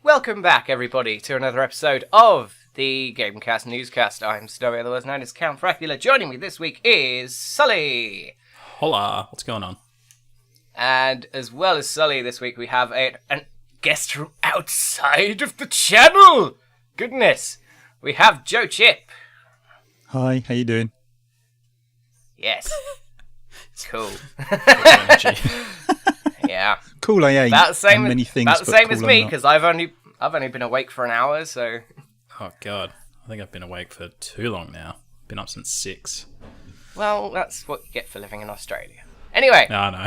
Welcome back, everybody, to another episode of the GameCast NewsCast. I'm Snowy, otherwise known as Count Fracula. Joining me this week is Sully. Hola, what's going on? And as well as Sully, this week we have a guest from outside of the channel. Goodness. We have Joe Chip. Hi, how you doing? Yes. Cool. Yeah. Cool, I ain't. About the same, many things, about the but same cool as me, I'm not. because I've only been awake for an hour, so... Oh god, I think I've been awake for too long now. Been up since 6. Well, that's what you get for living in Australia. Anyway, No, no.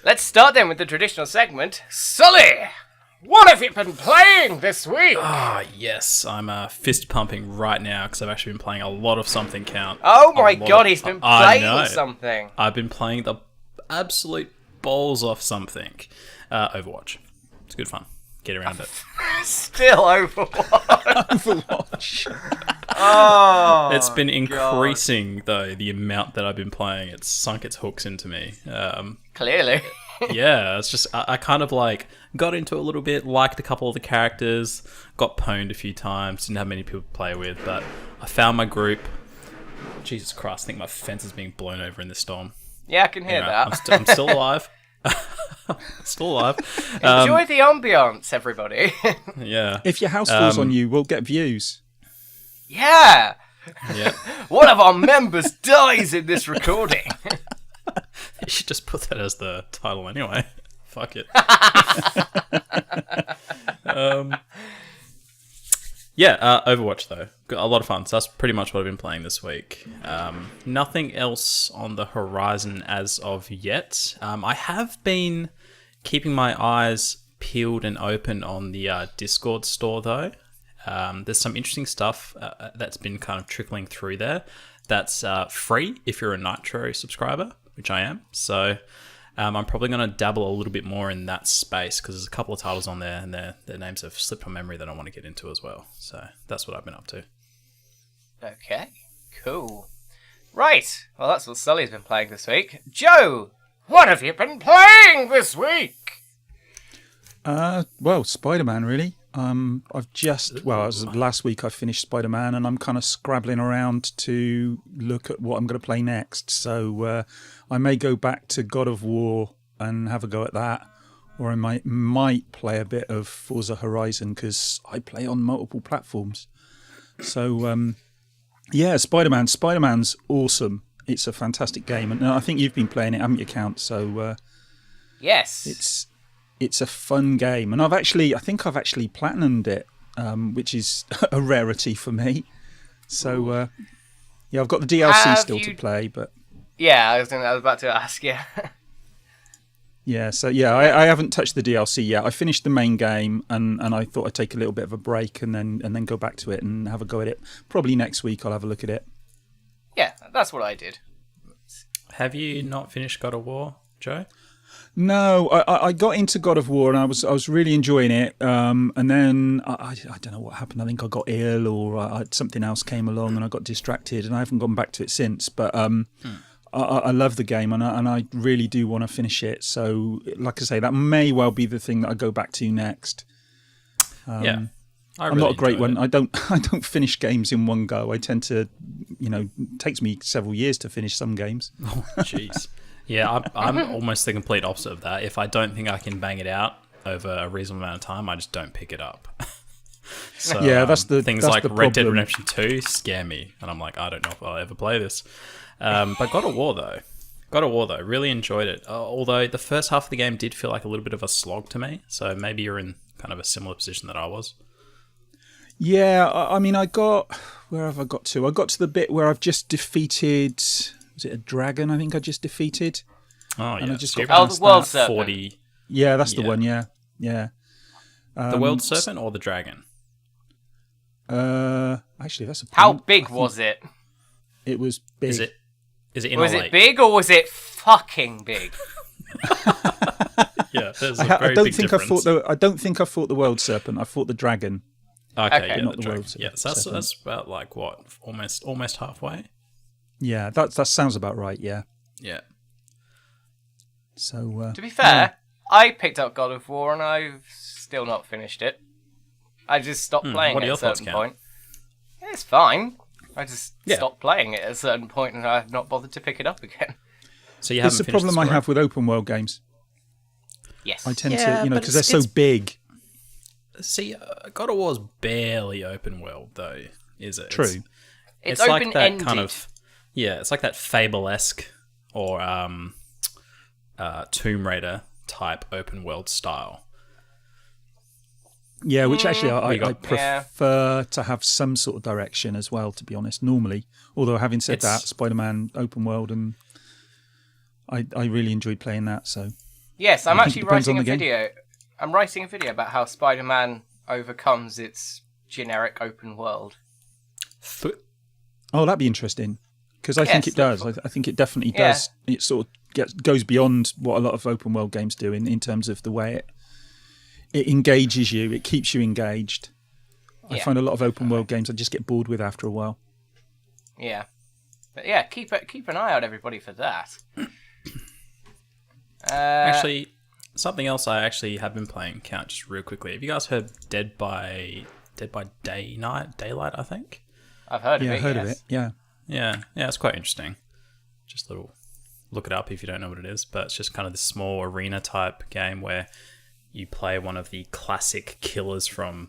let's start then with the traditional segment. Sully, what have you been playing this week? Ah, yes, I'm fist pumping right now because I've actually been playing a lot of something, Count. Oh my god, he's been playing something. I've been playing the absolute balls off something. Overwatch. It's good fun. Get around it. Still Overwatch. Overwatch. Oh, It's been increasing, though, the amount that I've been playing. It's sunk its hooks into me. Clearly. Yeah, it's just, I kind of like got into it a little bit, liked a couple of the characters, got pwned a few times, didn't have many people to play with, but I found my group. Jesus Christ, I think my fence is being blown over in this storm. Yeah, I can hear Anyway, that. I'm still alive. Still alive. Enjoy the ambiance, everybody. Yeah. If your house falls on you, we'll get views. Yeah. Yeah. One of our members dies in this recording. You should just put that as the title anyway. Fuck it. Overwatch though. Got a lot of fun. So that's pretty much what I've been playing this week. Nothing else on the horizon as of yet. I have been keeping my eyes peeled and open on the Discord store though. There's some interesting stuff that's been kind of trickling through there. That's free if you're a Nitro subscriber, which I am. So I'm probably going to dabble a little bit more in that space because there's a couple of titles on there and their names have slipped from memory that I want to get into as well. So that's what I've been up to. Okay, cool. Right, well that's what Sully's been playing this week. Joe, what have you been playing this week? Well, Spider-Man, really. Last week I finished Spider-Man and I'm kind of scrabbling around to look at what I'm going to play next. So I may go back to God of War and have a go at that. Or I might play a bit of Forza Horizon because I play on multiple platforms. So, Spider-Man. Spider-Man's awesome. It's a fantastic game. And I think you've been playing it, haven't you, Count? So, yes. It's a fun game, and I think I've actually platinumed it, which is a rarity for me. So, I've got the DLC to play, but yeah, I was about to ask you. I haven't touched the DLC yet. I finished the main game, and I thought I'd take a little bit of a break and then go back to it and have a go at it. Probably next week I'll have a look at it. Yeah, that's what I did. Have you not finished God of War, Joe? No, I got into God of War and I was really enjoying it. And then I don't know what happened. I think I got ill or something else came along and I got distracted and I haven't gone back to it since. But I love the game and I really do want to finish it. So, like I say, that may well be the thing that I go back to next. I'm not a great one. I don't finish games in one go. I tend to, it takes me several years to finish some games. Oh, jeez. Yeah, I'm almost the complete opposite of that. If I don't think I can bang it out over a reasonable amount of time, I just don't pick it up. So, that's the things that's like the Red Dead problem. Redemption 2 scare me, and I'm like, I don't know if I'll ever play this. But God of War though, really enjoyed it. Although the first half of the game did feel like a little bit of a slog to me, so maybe you're in kind of a similar position that I was. Yeah, where have I got to? I got to the bit where I've just defeated. Was it a dragon? I think I just defeated. Oh, yeah. And I just So got past the world that. serpent. 40. Yeah, that's the one. Yeah. The world serpent or the dragon? Actually, that's a How point. big was it? It was big. Is it in Was a it lake? big or was it fucking big? Yeah, there's a very I don't big think difference. I don't think I fought the world serpent. I fought the dragon. Okay, yeah, not the the dragon. world Yeah, so that's about like what, almost halfway. Yeah, that sounds about right. Yeah. Yeah. So To be fair, I picked up God of War and I've still not finished it. I just stopped playing what are it your at a certain thoughts, Cam? point. It's fine. I just stopped playing it at a certain point and I've not bothered to pick it up again. So you It's haven't the finished problem I story? have with open world games. Yes. I tend Yeah, to, you know, but because they're so it's- big. See, God of War's barely open world, though, is it? True. It's like that open-ended. kind of... Yeah, it's like that Fable-esque or Tomb Raider type open world style. Yeah, which actually I got- prefer to have some sort of direction as well, to be honest, normally. Although having said that, Spider-Man open world, and I really enjoyed playing that, so... Yes, I'm I think actually it depends writing on a the game. video. I'm writing a video about how Spider-Man overcomes its generic open world. Oh, that'd be interesting. Because I think it does. I think it definitely Yeah. does. It sort of goes beyond what a lot of open world games do in terms of the way it engages you. It keeps you engaged. I Yeah. find a lot of open world games I just get bored with after a while. Yeah. But yeah, keep an eye out, everybody, for that. Actually, something else I actually have been playing, Count, just real quickly. Have you guys heard Dead by Daylight, I think? I've heard of it, Yeah, I heard of yes. it. Yeah. Yeah, it's quite interesting. Just a little look it up if you don't know what it is, but it's just kind of this small arena type game where you play one of the classic killers from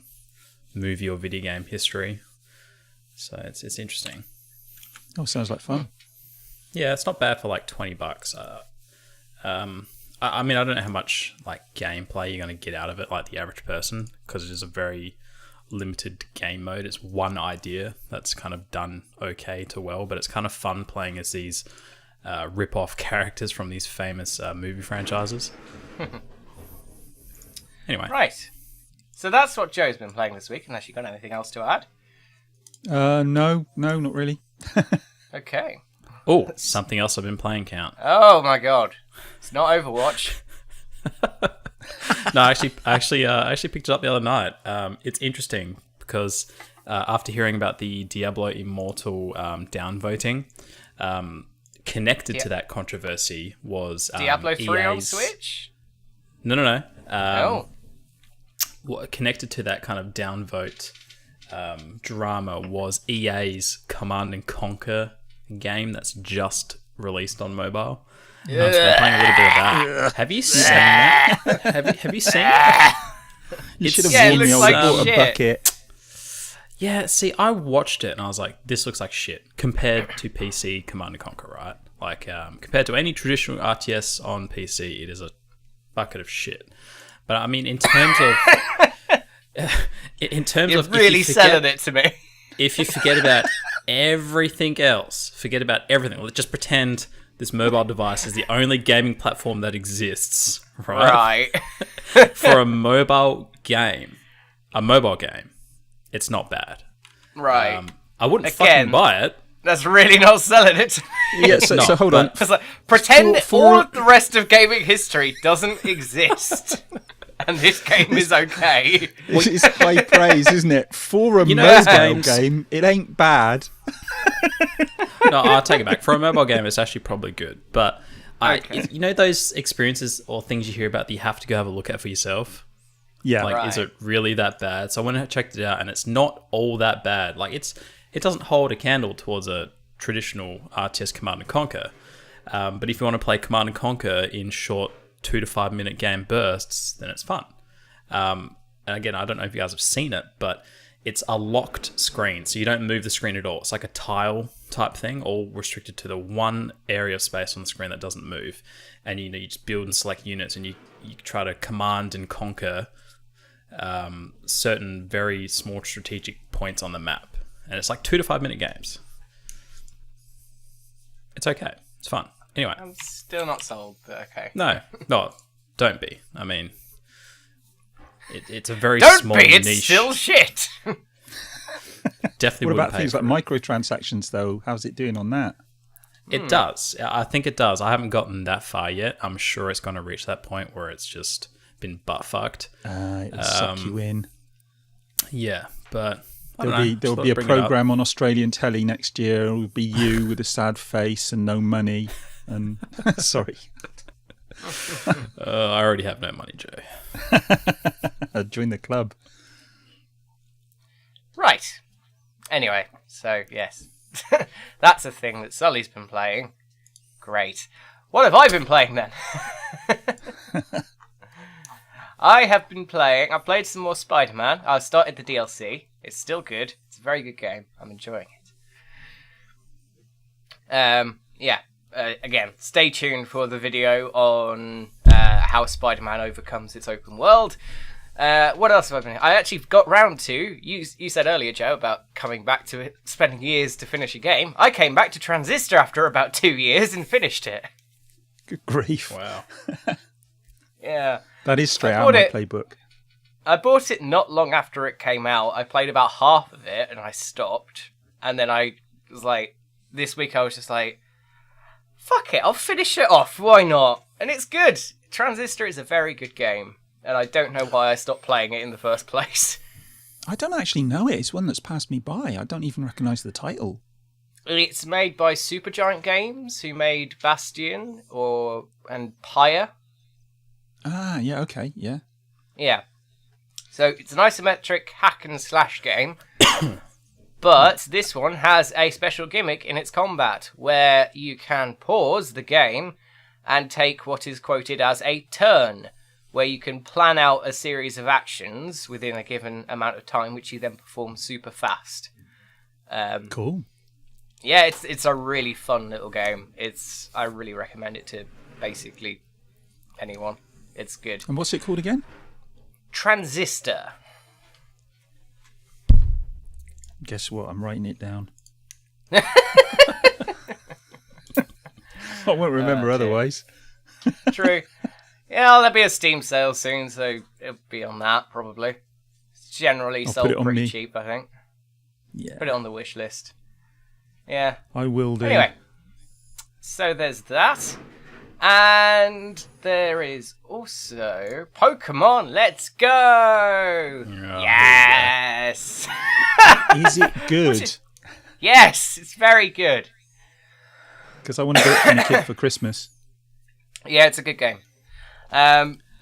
movie or video game history. So it's interesting. Oh, sounds like fun. Yeah, it's not bad for like $20. I mean, I don't know how much like gameplay you're going to get out of it, like the average person, because it is a very limited game mode. It's one idea that's kind of done okay to well, but it's kind of fun playing as these rip-off characters from these famous movie franchises. Anyway. Right. So that's what Joe's been playing this week, unless you got anything else to add. No, not really. Okay. Oh, something else I've been playing, Count. Oh my god. It's not Overwatch. No, I actually picked it up the other night. It's interesting because after hearing about the Diablo Immortal downvoting, connected to that controversy was Diablo 3 on EA's Switch? No. What Connected to that kind of downvote drama was EA's Command and Conquer game that's just released on mobile. I've been playing a little bit of that. Have you seen that? Have you seen it? You should have it warned me. looks I like bought a shit. bucket. Yeah, see, I watched it and I was like, this looks like shit compared to PC Command and Conquer, right? Like, compared to any traditional RTS on PC, it is a bucket of shit. But I mean, in terms of... You're really selling it to me. If you forget about everything else, Let's just pretend this mobile device is the only gaming platform that exists, right? Right. For a mobile game, it's not bad. Right. I wouldn't Again. fucking buy it. That's really not selling it to me. Yeah, so, No, so hold on. It's like, pretend For- all of the rest of gaming history doesn't exist. And this game is okay. It's high praise, isn't it? For a You know mobile those games- game, it ain't bad. No, I'll take it back. For a mobile game, it's actually probably good. But Okay. you know those experiences or things you hear about that you have to go have a look at for yourself? Yeah. Like, is it really that bad? So I went and checked it out, and it's not all that bad. Like, it doesn't hold a candle towards a traditional RTS Command and Conquer. But if you want to play Command and Conquer in short 2 to 5 minute game bursts, then it's fun. And again, I don't know if you guys have seen it, but it's a locked screen, so you don't move the screen at all. It's like a tile type thing, all restricted to the one area of space on the screen that doesn't move. And you just build and select units, and you try to command and conquer certain very small strategic points on the map. And it's like 2 to 5 minute games. It's okay. It's fun. Anyway. I'm still not sold, but okay. No, don't be. I mean, it's a very Don't small be, it's niche. still shit. Definitely What wouldn't about pay things for like it. microtransactions, though? How's it doing on that? It does. I think it does. I haven't gotten that far yet. I'm sure it's going to reach that point where it's just been butt fucked. It'll suck you in. Yeah, but I There'll don't be know. there'll Just be a thought I'd bring it up. program on Australian telly next year. It'll be you with a sad face and no money. And sorry, I already have no money, Joe. Join the club. Right. Anyway, so yes. That's a thing that Sully's been playing. Great. What have I been playing then? I played some more Spider-Man. I started the DLC. It's still good. It's a very good game. I'm enjoying it. Again, stay tuned for the video on how Spider-Man overcomes its open world. What else have I been? I actually got round to. You said earlier, Joe, about coming back to it, spending years to finish a game. I came back to Transistor after about 2 years and finished it. Good grief! Wow. Yeah. That is straight out of my playbook. I bought it not long after it came out. I played about half of it and I stopped. And then I was like, this week I was just like, fuck it, I'll finish it off. Why not? And it's good. Transistor is a very good game. And I don't know why I stopped playing it in the first place. I don't actually know it. It's one that's passed me by. I don't even recognise the title. It's made by Supergiant Games, who made Bastion and Pyre. Ah, yeah, okay, yeah. Yeah. So it's an isometric hack and slash game. But this one has a special gimmick in its combat, where you can pause the game and take what is quoted as a turn, where you can plan out a series of actions within a given amount of time, which you then perform super fast. Cool. Yeah, it's a really fun little game. I really recommend it to basically anyone. It's good. And what's it called again? Transistor. Guess what? I'm writing it down. I won't remember otherwise. True. Yeah, there'll be a Steam sale soon, so it'll be on that, probably. It's generally sold pretty cheap, I think. Yeah. Put it on the wish list. Yeah. I will do. Anyway, so there's that. And there is also Pokemon Let's Go! Oh, yes! Is it good? Yes, it's very good. Because I want to get it from the kid for Christmas. Yeah, it's a good game.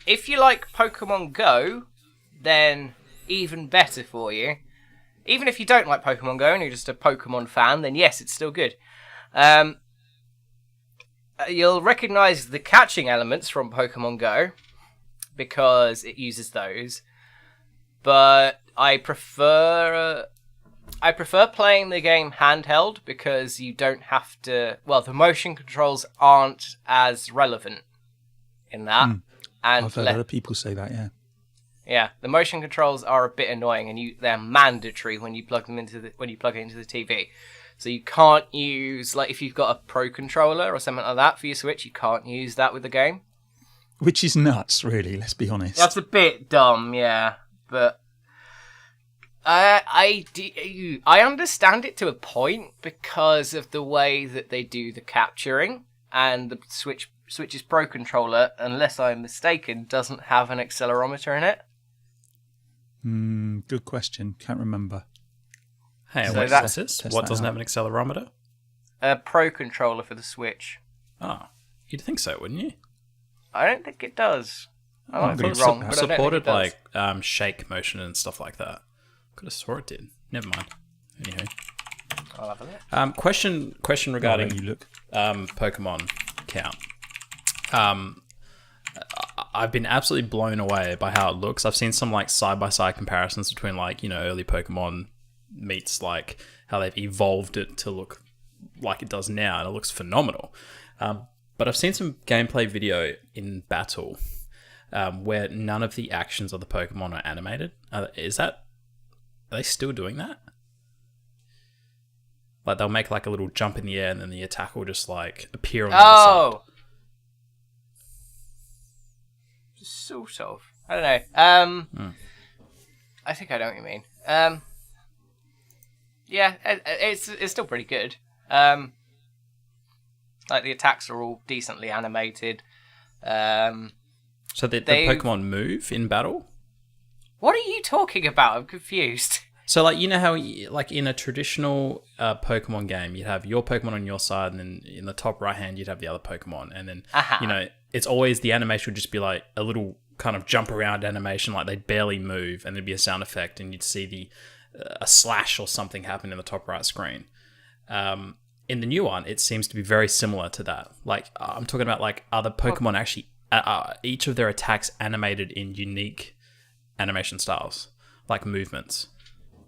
If you like Pokemon Go, then even better for you. Even if you don't like Pokemon Go and you're just a Pokemon fan, then yes, it's still good. You'll recognise the catching elements from Pokemon Go, because it uses those. But I prefer playing the game handheld, because you don't have to... Well, the motion controls aren't as relevant in that. And I've heard other people say that, yeah. Yeah, the motion controls are a bit annoying, and they're mandatory when you plug it into the TV. So you can't use, like, if you've got a Pro controller or something like that for your Switch, you can't use that with the game. Which is nuts, really. Let's be honest. That's a bit dumb, yeah, but I understand it to a point because of the way that they do the capturing, and the Switch's Pro controller, unless I'm mistaken, doesn't have an accelerometer in it. Good question. Can't remember. Hey, So what's this? What doesn't have an accelerometer? A Pro controller for the Switch. Oh, you'd think so, wouldn't you? I don't think it does. I might be Could have wrong, but I don't think supported it does. like shake motion and stuff like that. Could have swore it did. Never mind. Anywho, I'll have a look. question regarding you look. Pokemon count. I've been absolutely blown away by how it looks. I've seen some like side-by-side comparisons between like, early Pokemon meets like how they've evolved it to look like it does now, and it looks phenomenal. But I've seen some gameplay video in battle where none of the actions of the Pokemon are animated. Are they still doing that? Like they'll make like a little jump in the air and then the attack will just like appear on the other side. Sort of. I don't know. I think I know what you mean. Yeah, it's still pretty good. Like the attacks are all decently animated. So the Pokemon move in battle? What are you talking about? I'm confused. So like how like in a traditional Pokemon game, you'd have your Pokemon on your side, and then in the top right hand you'd have the other Pokemon, and then it's always the animation would just be like a little kind of jump around animation, like they'd barely move, and there'd be a sound effect, and you'd see a slash or something happen in the top right screen. In the new one, it seems to be very similar to that. Like, I'm talking about like other Pokemon actually, each of their attacks animated in unique animation styles, like movements.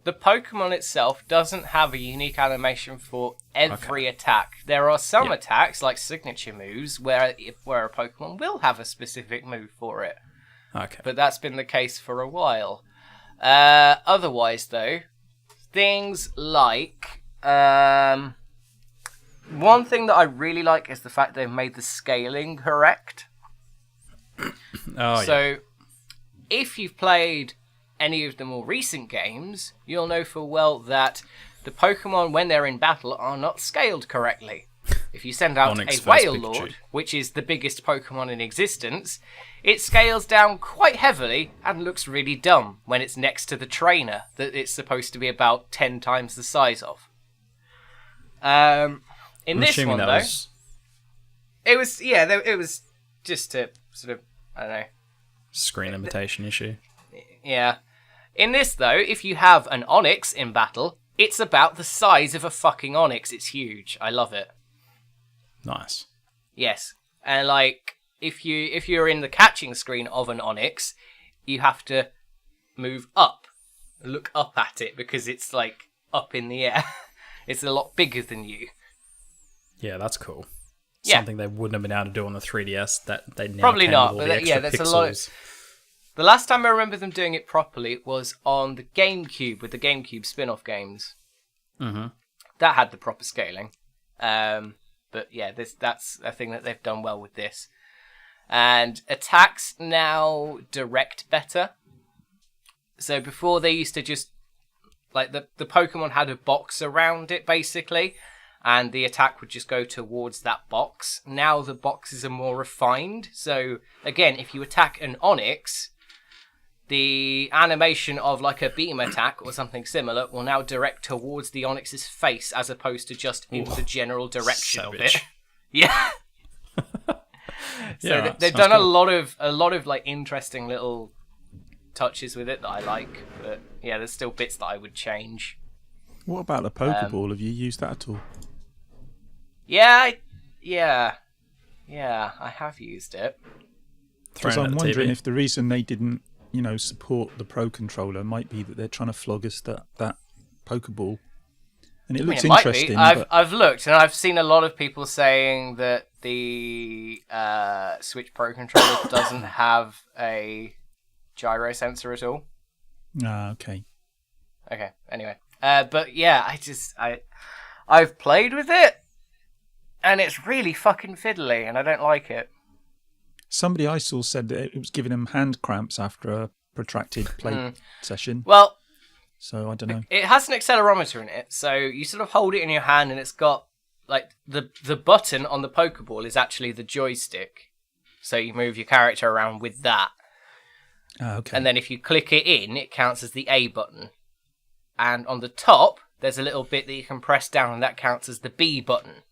The Pokemon itself doesn't have a unique animation for every attack. There are some attacks, like signature moves, where a Pokemon will have a specific move for it. Okay. But that's been the case for a while. Otherwise, though, things like... one thing that I really like is the fact they've made the scaling correct. If you've played any of the more recent games, you'll know full well that the Pokemon, when they're in battle, are not scaled correctly. If you send out Onyx a Whale Pikachu. Lord, which is the biggest Pokemon in existence, it scales down quite heavily and looks really dumb when it's next to the trainer that it's supposed to be about 10 times the size of. In this one, though, it was just a sort of, I don't know. Screen limitation issue. Yeah. In this, though, if you have an Onyx in battle, it's about the size of a fucking Onyx. It's huge. I love it. Nice. Yes. And, like, if you're in the catching screen of an Onyx, you have to move up. Look up at it, because it's, like, up in the air. It's a lot bigger than you. Yeah, that's cool. Yeah. Something they wouldn't have been able to do on the 3DS. That they now Probably can not, with all but the yeah, extra there's pixels. a lot. The last time I remember them doing it properly was on the GameCube with the GameCube spin-off games. Mm-hmm. That had the proper scaling. But yeah, that's a thing that they've done well with this. And attacks now direct better. So before they used to just, like, the Pokemon had a box around it, basically, and the attack would just go towards that box. Now the boxes are more refined. So, again, if you attack an Onyx, the animation of, like, a beam attack or something similar will now direct towards the Onyx's face as opposed to just in the general direction of it. Yeah. So they've done cool. a lot of like interesting little touches with it that I like, but yeah, there's still bits that I would change. What about the Pokeball? Have you used that at all? Yeah, I have used it. Because I'm wondering if the reason they didn't, support the Pro Controller might be that they're trying to flog us that Pokeball. And it looks interesting. I've looked and I've seen a lot of people saying that the Switch Pro Controller doesn't have a gyro sensor at all. Ah, okay. Okay, anyway. But yeah, I've played with it, and it's really fucking fiddly, and I don't like it. Somebody I saw said that it was giving them hand cramps after a protracted play session. Well, so I don't know. It has an accelerometer in it, so you sort of hold it in your hand, and it's got, like, the button on the Pokeball is actually the joystick. So you move your character around with that. Ah, okay. And then if you click it in, it counts as the A button. And on the top, there's a little bit that you can press down, and that counts as the B button.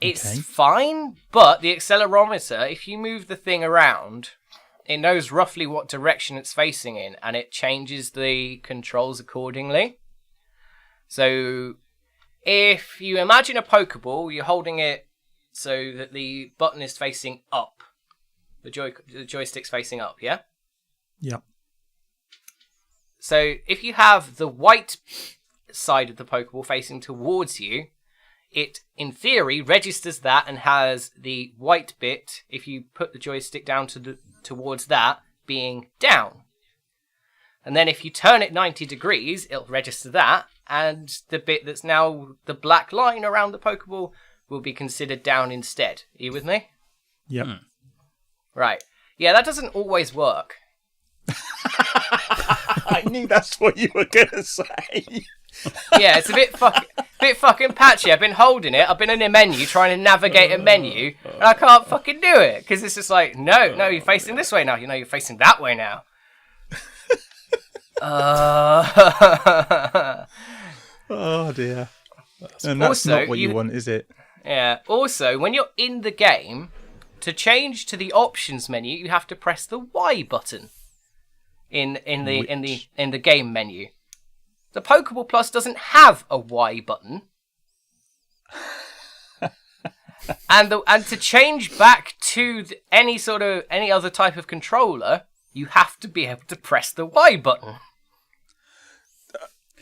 It's fine, but the accelerometer, if you move the thing around, it knows roughly what direction it's facing in, and it changes the controls accordingly. So, if you imagine a Pokeball, you're holding it so that the button is facing up. The joystick's facing up, yeah? Yep. So, if you have the white side of the Pokeball facing towards you, it, in theory, registers that and has the white bit, if you put the joystick down towards that, being down. And then if you turn it 90 degrees, it'll register that, and the bit that's now the black line around the Pokeball will be considered down instead. Are you with me? Yep. Right. Yeah, that doesn't always work. I knew that's what you were going to say. Yeah, it's a bit fucking patchy. I've been holding it. I've been in a menu trying to navigate a menu, and I can't fucking do it because it's just like, no, you're facing this way now. You're facing that way now. Oh dear. And that's also, not what you want, is it? Yeah. Also, when you're in the game, to change to the options menu, you have to press the Y button in the game menu. The Pokeball Plus doesn't have a Y button. and to change back to any other type of controller, you have to be able to press the Y button.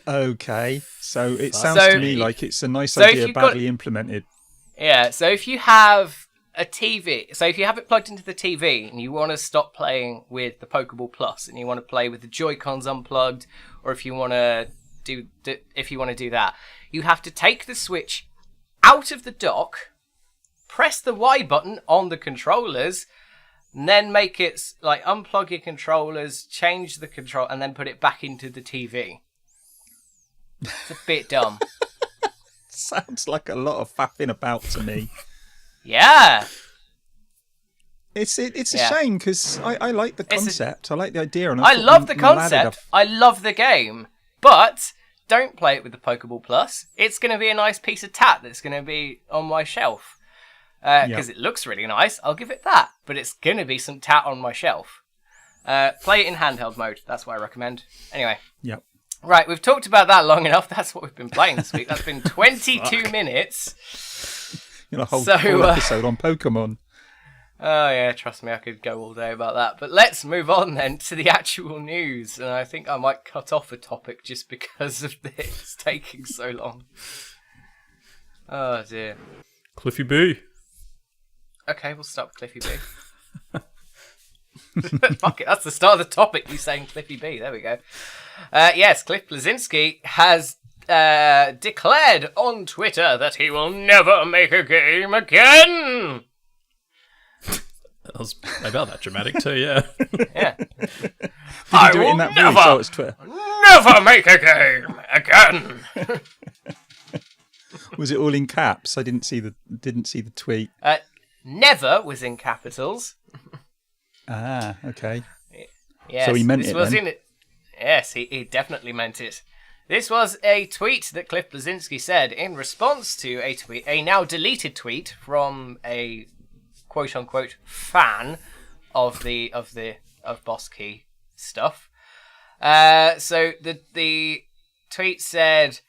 Okay, so it sounds to me like it's a nice idea badly implemented. Yeah, so if you have a TV, so if you have it plugged into the TV and you want to stop playing with the Pokeball Plus and you want to play with the Joy-Cons unplugged, or if you want to do that, you have to take the Switch out of the dock, press the Y button on the controllers, and then make it like unplug your controllers, change the control, and then put it back into the TV. It's a bit dumb. Sounds like a lot of faffing about to me. Yeah. It's a shame because I like the concept. I like the idea. And I love the concept. I love the game. But don't play it with the Pokeball Plus. It's going to be a nice piece of tat that's going to be on my shelf. Because it looks really nice. I'll give it that. But it's going to be some tat on my shelf. Play it in handheld mode. That's what I recommend. Anyway. Yep. Right, we've talked about that long enough. That's what we've been playing this week. That's been 22 minutes. A whole episode on Pokemon. Oh, yeah, trust me, I could go all day about that. But let's move on then to the actual news. And I think I might cut off a topic just because of this taking so long. Oh, dear. Cliffy B. Okay, we'll start with Cliffy B. Fuck it, that's the start of the topic, you saying Cliffy B. There we go. Yes, Cliff Bleszinski has declared on Twitter that he will never make a game again. That was about that dramatic too, yeah. Yeah. Did he do it in that voice? Oh, it's Twitter. Never make a game again. Was it all in caps? I didn't see the tweet. Never was in capitals. Ah, okay. Yes, so he meant it then. Yes, he definitely meant it. This was a tweet that Cliff Bleszinski said in response to a now deleted tweet from a quote unquote fan of Boss Key stuff. So the tweet said,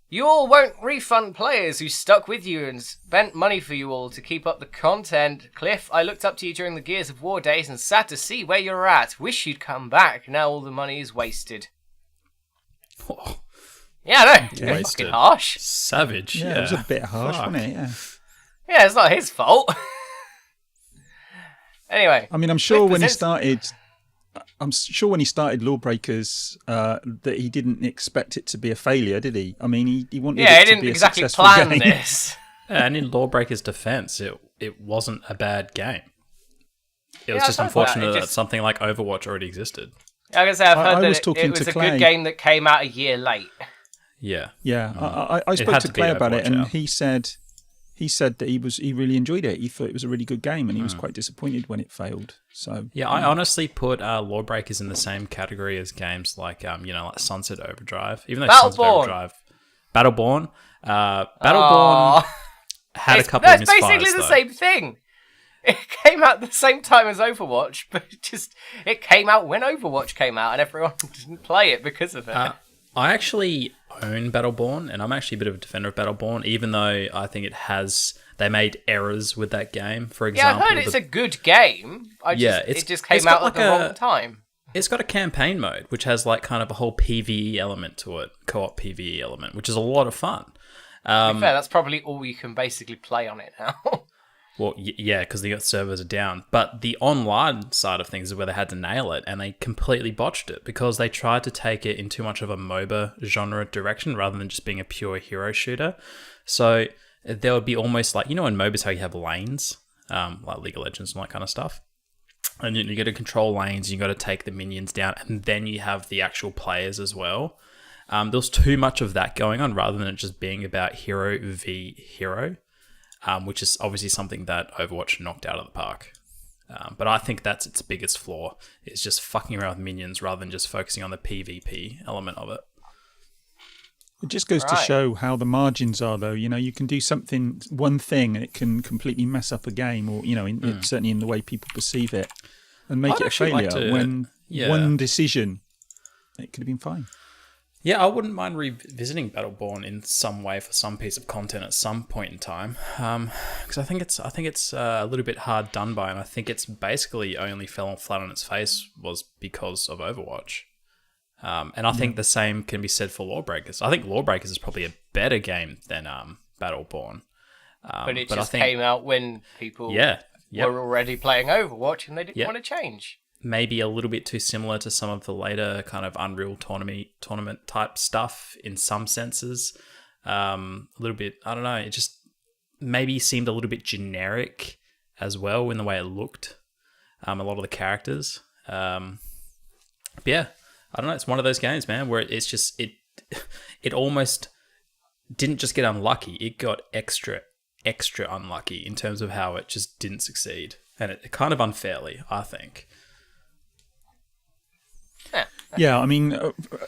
"You all won't refund players who stuck with you and spent money for you all to keep up the content. Cliff, I looked up to you during the Gears of War days and sad to see where you're at. Wish you'd come back. Now all the money is wasted." Oh, yeah, I know. It's fucking harsh. Savage. Yeah, it was a bit harsh, wasn't it? Yeah. Yeah, it's not his fault. Anyway. I mean, I'm sure when he started Lawbreakers that he didn't expect it to be a failure, did he? I mean, he wanted it to be a successful game. Yeah, he didn't exactly plan this. And in Lawbreakers' defense, it wasn't a bad game. It was just unfortunate that something like Overwatch already existed. I was going to say, I've heard that it was a good game that came out a year late. Yeah. Yeah, I spoke to Clay about it, and he said that he really enjoyed it. He thought it was a really good game, and he was quite disappointed when it failed. So yeah, I honestly put Lawbreakers in the same category as games like like Sunset Overdrive. Even though Sunset Overdrive, Battleborn had a couple of misfires. It's basically the same thing. It came out the same time as Overwatch, but it came out when Overwatch came out, and everyone didn't play it because of it. I actually own Battleborn, and I'm actually a bit of a defender of Battleborn, even though I think they made errors with that game. For example, I heard it's a good game. It just came out at the wrong time. It's got a campaign mode, which has like kind of a whole PvE element to it, co-op PvE element, which is a lot of fun. To be fair, that's probably all you can basically play on it now. Well, yeah, because the servers are down. But the online side of things is where they had to nail it, and they completely botched it because they tried to take it in too much of a MOBA genre direction rather than just being a pure hero shooter. So there would be almost like, in MOBAs how you have lanes, like League of Legends and all that kind of stuff. And you got to control lanes, you got to take the minions down, and then you have the actual players as well. There was too much of that going on rather than it just being about hero v hero. Which is obviously something that Overwatch knocked out of the park. But I think that's its biggest flaw, is just fucking around with minions rather than just focusing on the PvP element of it. It just goes to Right. show how the margins are, though. You can do one thing, and it can completely mess up a game, or certainly in the way people perceive it, and make I'd it a actually failure. like to- When yeah. one decision, it could have been fine. Yeah, I wouldn't mind revisiting Battleborn in some way for some piece of content at some point in time, because I think it's a little bit hard done by, and I think it's basically only fell flat on its face was because of Overwatch. And I think the same can be said for Lawbreakers. I think Lawbreakers is probably a better game than Battleborn. But it I just think, came out when people yep. were already playing Overwatch and they didn't Yep. want to change. Maybe a little bit too similar to some of the later kind of Unreal tournament type stuff in some senses. A little bit, I don't know, it just maybe seemed a little bit generic as well in the way it looked. A lot of the characters. But yeah, I don't know, it's one of those games, man, where it's just, it almost didn't just get unlucky, it got extra unlucky in terms of how it just didn't succeed. And it kind of unfairly, I think. Yeah, I mean,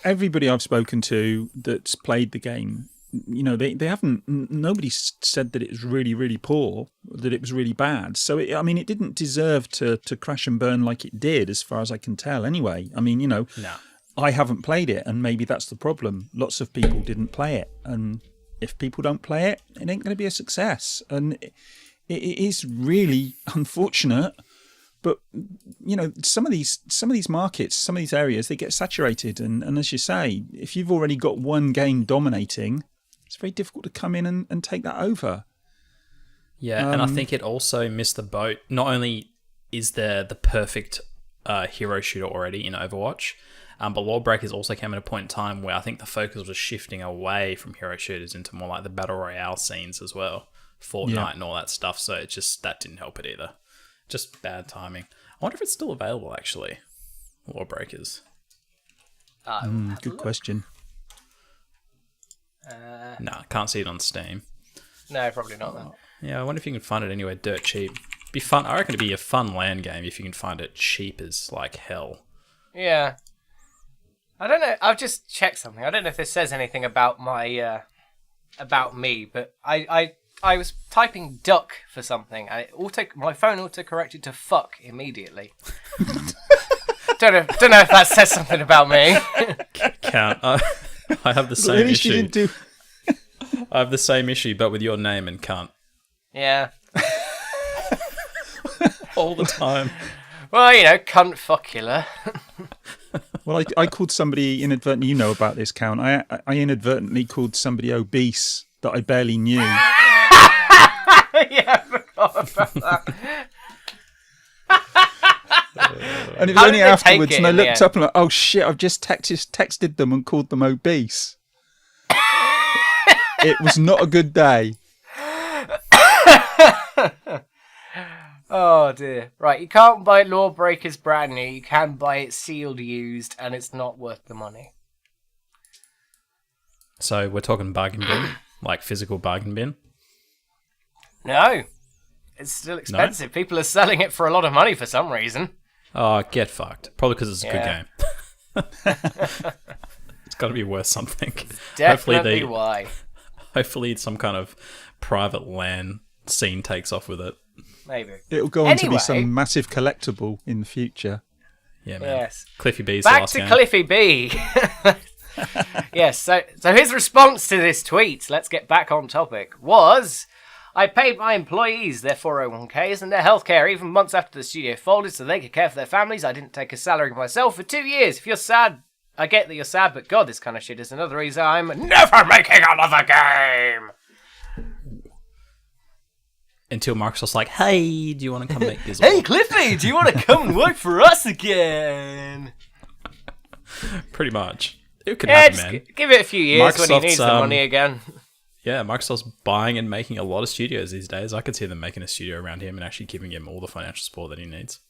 everybody I've spoken to that's played the game, they haven't. Nobody said that it was really, really poor, that it was really bad. So, it didn't deserve to crash and burn like it did, as far as I can tell. Anyway, No. I haven't played it, and maybe that's the problem. Lots of people didn't play it, and if people don't play it, it ain't going to be a success. And it is really unfortunate. But some of these markets, some of these areas, they get saturated, and as you say, if you've already got one game dominating, it's very difficult to come in and take that over. Yeah, and I think it also missed the boat. Not only is there the perfect hero shooter already in Overwatch, but Lawbreakers also came at a point in time where I think the focus was shifting away from hero shooters into more like the Battle Royale scenes as well, Fortnite and all that stuff, so that didn't help it either. Just bad timing. I wonder if it's still available, actually. Lawbreakers. Good question. Nah, can't see it on Steam. No, probably not then. Yeah, I wonder if you can find it anywhere dirt cheap. Be fun. I reckon it'd be a fun LAN game if you can find it cheap as like hell. Yeah. I don't know. I've just checked something. I don't know if this says anything about my about me, but I was typing duck for something, and my phone auto-corrected to fuck immediately. don't know if that says something about me. Can't. I have the same At least you issue. didn't do. I have the same issue, but with your name and cunt. Yeah. All the time. Well, cunt fuckula. Well, I called somebody inadvertently. You know about this, Count. I inadvertently called somebody obese that I barely knew. Yeah, I forgot about that. And it How was only did they take afterwards, it and I in the looked end? up and like, oh shit, I've just texted them and called them obese. It was not a good day. Oh dear. Right, you can't buy Lawbreakers brand new. You can buy it sealed used, and it's not worth the money. So we're talking bargain bin, like physical bargain bin. No. It's still expensive. People are selling it for a lot of money for some reason. Oh, get fucked. Probably because it's a Yeah. good game. It's got to be worth something. Definitely why. Hopefully some kind of private LAN scene takes off with it. Maybe. It'll go on to Anyway. be some massive collectible in the future. Yeah, man. Yes. Cliffy B's the Back last to game. Cliffy B. Yes, so his response to this tweet, let's get back on topic, was, I paid my employees their 401ks and their healthcare even months after the studio folded so they could care for their families. I didn't take a salary myself for 2 years. If you're sad, I get that you're sad, but God, this kind of shit is another reason I'm never making another game. Until Microsoft's like, hey, do you want to come make this? Hey, Cliffy, do you want to come and work for us again? Pretty much. It could Yeah, happen, just man. give it a few years when he Microsoft's, needs the money again. Yeah, Microsoft's buying and making a lot of studios these days. I could see them making a studio around him and actually giving him all the financial support that he needs.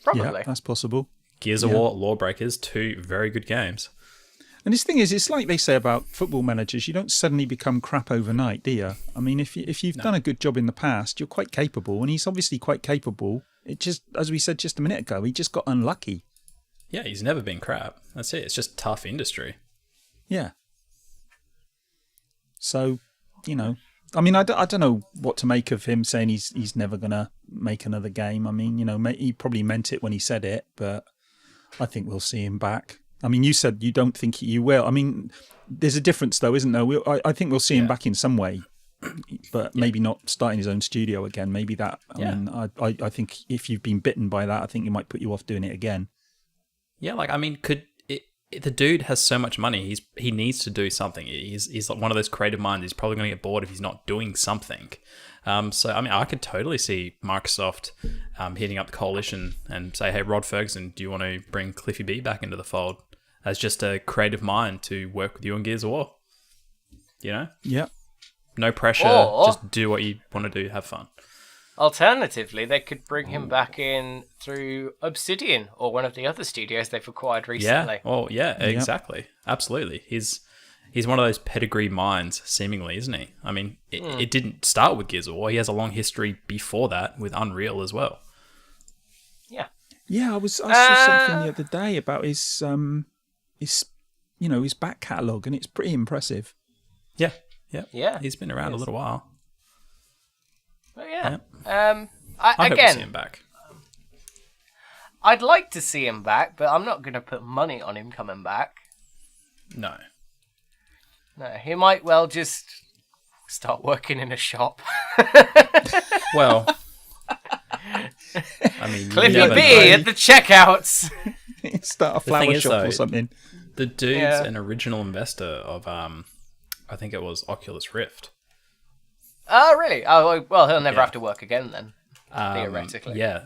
Probably. Yeah, that's possible. Gears of War, Lawbreakers, 2 very good games. And this thing is, it's like they say about football managers, you don't suddenly become crap overnight, do you? I mean, if you've done a good job in the past, you're quite capable, and he's obviously quite capable. It just, as we said just a minute ago, he just got unlucky. Yeah, he's never been crap. That's it. It's just tough industry. Yeah. So, I mean, I don't know what to make of him saying he's never gonna make another game. I mean, he probably meant it when he said it, but I think we'll see him back. I mean, you said you don't think you will. I mean, there's a difference though, isn't there? I think we'll see him back in some way, but maybe not starting his own studio again. Maybe that. I mean, I think if you've been bitten by that, I think it might put you off doing it again. Yeah, like, I mean, the dude has so much money. He needs to do something. He's like one of those creative minds. He's probably going to get bored if he's not doing something. So, I mean, I could totally see Microsoft hitting up the coalition and say, hey, Rod Ferguson, do you want to bring Cliffy B back into the fold as just a creative mind to work with you on Gears of War? Yeah. No pressure. Or- just do what you want to do. Have fun. Alternatively, they could bring him back in through Obsidian or one of the other studios they've acquired recently. Yeah. Oh, yeah, exactly. Absolutely. He's one of those pedigree minds, seemingly, isn't he? I mean, it didn't start with Gears of War. He has a long history before that with Unreal as well. Yeah. Yeah, I saw something the other day about his back catalogue, and it's pretty impressive. Yeah. Yeah. He's been around a little while. But yeah. I hope we again, see him back. I'd like to see him back, but I'm not going to put money on him coming back. No. No, he might well just start working in a shop. Well, I mean, Cliffy you never B know. at the checkouts. Start a The flower thing is, shop though, or something. The dude's Yeah. an original investor of, I think it was Oculus Rift. Oh, really? Oh, well, he'll never have to work again then, theoretically. Yeah,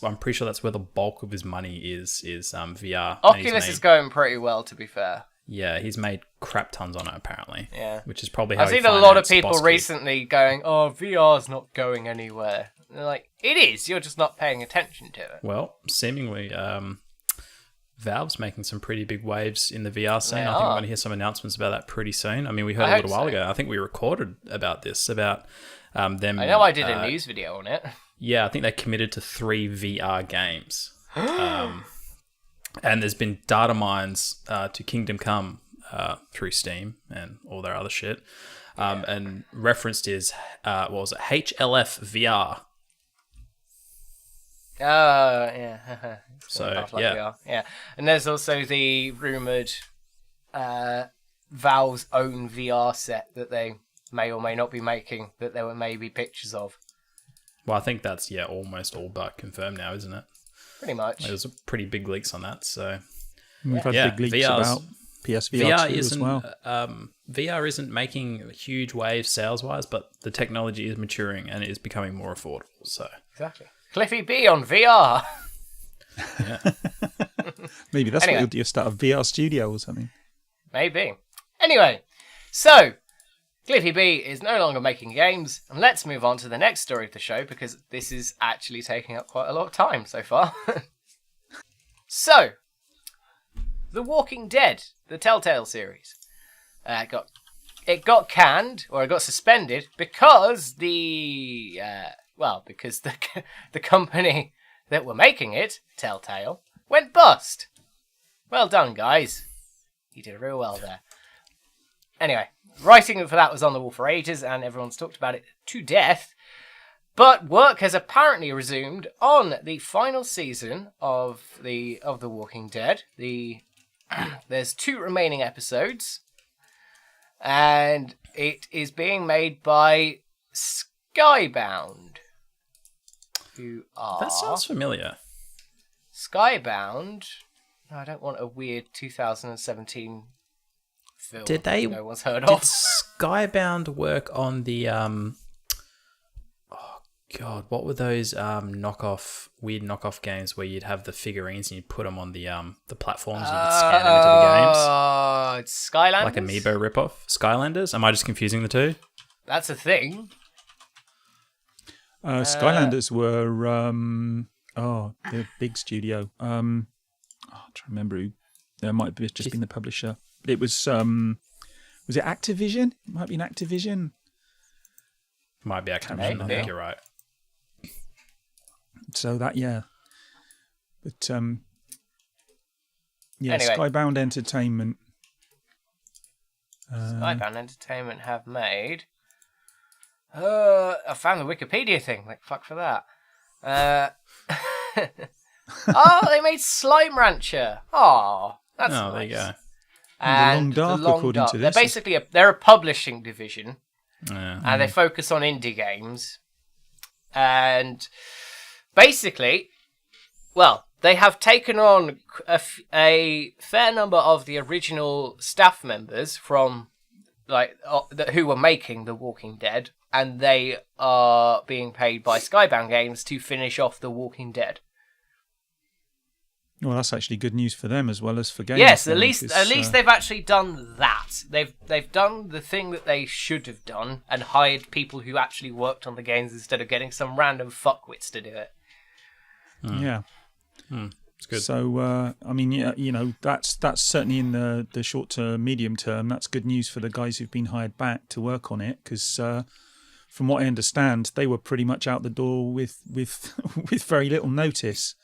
I'm pretty sure that's where the bulk of his money is VR. And Oculus is going pretty well, to be fair. Yeah, he's made crap tons on it, apparently. Yeah. Which is probably how I've he seen a lot of financed people Boss Key. recently going, oh, VR's not going anywhere. And they're like, it is, you're just not paying attention to it. Well, seemingly, Valve's making some pretty big waves in the VR scene. They I think we're are. going to hear some announcements about that pretty soon. I mean, we heard I a little hope while so. ago. I think we recorded about this, about them. I know I did a news video on it. Yeah, I think they committed to 3 VR games. And there's been data mines to Kingdom Come through Steam and all their other shit. And referenced is, what was it? HLF VR. Oh, yeah. So, Half-Life yeah. VR. Yeah. And there's also the rumoured Valve's own VR set that they may or may not be making, that there were maybe pictures of. Well, I think that's, almost all but confirmed now, isn't it? Pretty much. There's pretty big leaks on that, so... We've had big leaks about PSVR 2 as well. VR isn't making huge waves sales-wise, but the technology is maturing and it is becoming more affordable, so... Exactly. Cliffy B on VR. Maybe that's Anyway. what you'll do, start a VR studio or something. Maybe. Anyway, so Cliffy B is no longer making games, and let's move on to the next story of the show because this is actually taking up quite a lot of time so far. So, The Walking Dead, the Telltale series, it got canned or it got suspended because the company that were making it, Telltale, went bust. Well done, guys. You did real well there. Anyway, writing for that was on the wall for ages, and everyone's talked about it to death. But work has apparently resumed on the final season of the Walking Dead. There's 2 remaining episodes, and it is being made by Skybound, who are That sounds familiar. Skybound. I don't want a weird 2017 film Did they... no one's heard Did of. Skybound work on the... Oh, God, what were those weird knockoff games where you'd have the figurines and you'd put them on the platforms and you could scan them into the games? Oh, it's Skylanders? Like Amiibo ripoff? Skylanders? Am I just confusing the two? That's a thing. Skylanders were the big studio. I'm trying to remember who. There might have just been the publisher. It was it Activision? It might be an Activision. Might be Activision, I Maybe. think you're right. So that but Anyway. Skybound Entertainment. Skybound Entertainment have made. I found the Wikipedia thing. Like, fuck for that. Oh, they made Slime Rancher. Oh, that's nice. There you go. And The Long Dark, according to this. They're basically they're a publishing division, Yeah. and they focus on indie games. And basically, well, they have taken on a fair number of the original staff members from who were making The Walking Dead, and they are being paid by Skybound Games to finish off The Walking Dead. Well, that's actually good news for them as well as for games. Yes, at least they've actually done that. They've done the thing that they should have done and hired people who actually worked on the games instead of getting some random fuckwits to do it. Yeah. It's good. So, I mean, yeah, you know, that's certainly in the short to medium term. That's good news for the guys who've been hired back to work on it, because from what I understand, they were pretty much out the door with with very little notice.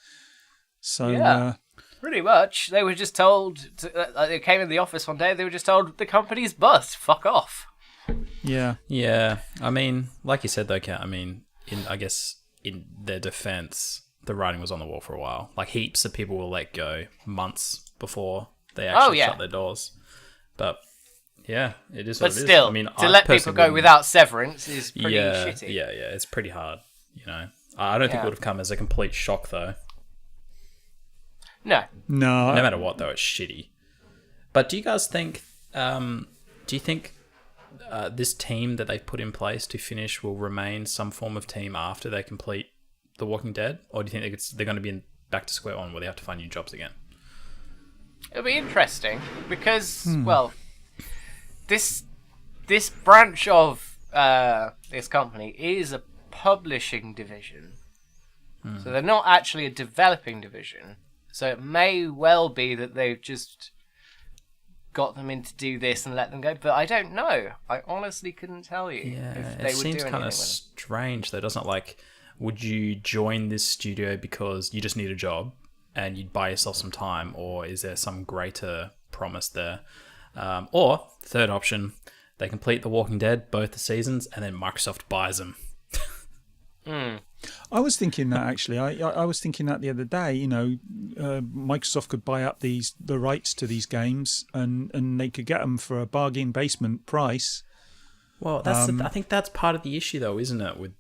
So, yeah, pretty much. They were just told, they came in the office one day, they were just told, the company's bust, fuck off. Yeah. Yeah. I mean, like you said though, Kat, I mean, I guess in their defense, the writing was on the wall for a while. Like, heaps of people were let go months before they actually shut their doors. But yeah, it is what it is. But still, I mean, to let people go without severance is pretty shitty. Yeah, it's pretty hard, you know. I don't think it would have come as a complete shock though. No. No matter what though, it's shitty. But do you guys think, this team that they've put in place to finish will remain some form of team after they complete The Walking Dead? Or do you think they're going to be back to square one where they have to find new jobs again? It'll be interesting because, well, this branch of this company is a publishing division. So they're not actually a developing division. So it may well be that they've just got them in to do this and let them go. But I don't know. I honestly couldn't tell you if they it would seems do kind of anything with it. strange though, doesn't it? Like, would you join this studio because you just need a job and you'd buy yourself some time, or is there some greater promise there? Or, third option, they complete The Walking Dead, both the seasons, and then Microsoft buys them. I was thinking that actually. I was thinking that the other day. You know, Microsoft could buy up the rights to these games, and they could get them for a bargain basement price. Well, I think that's part of the issue, though, isn't it? With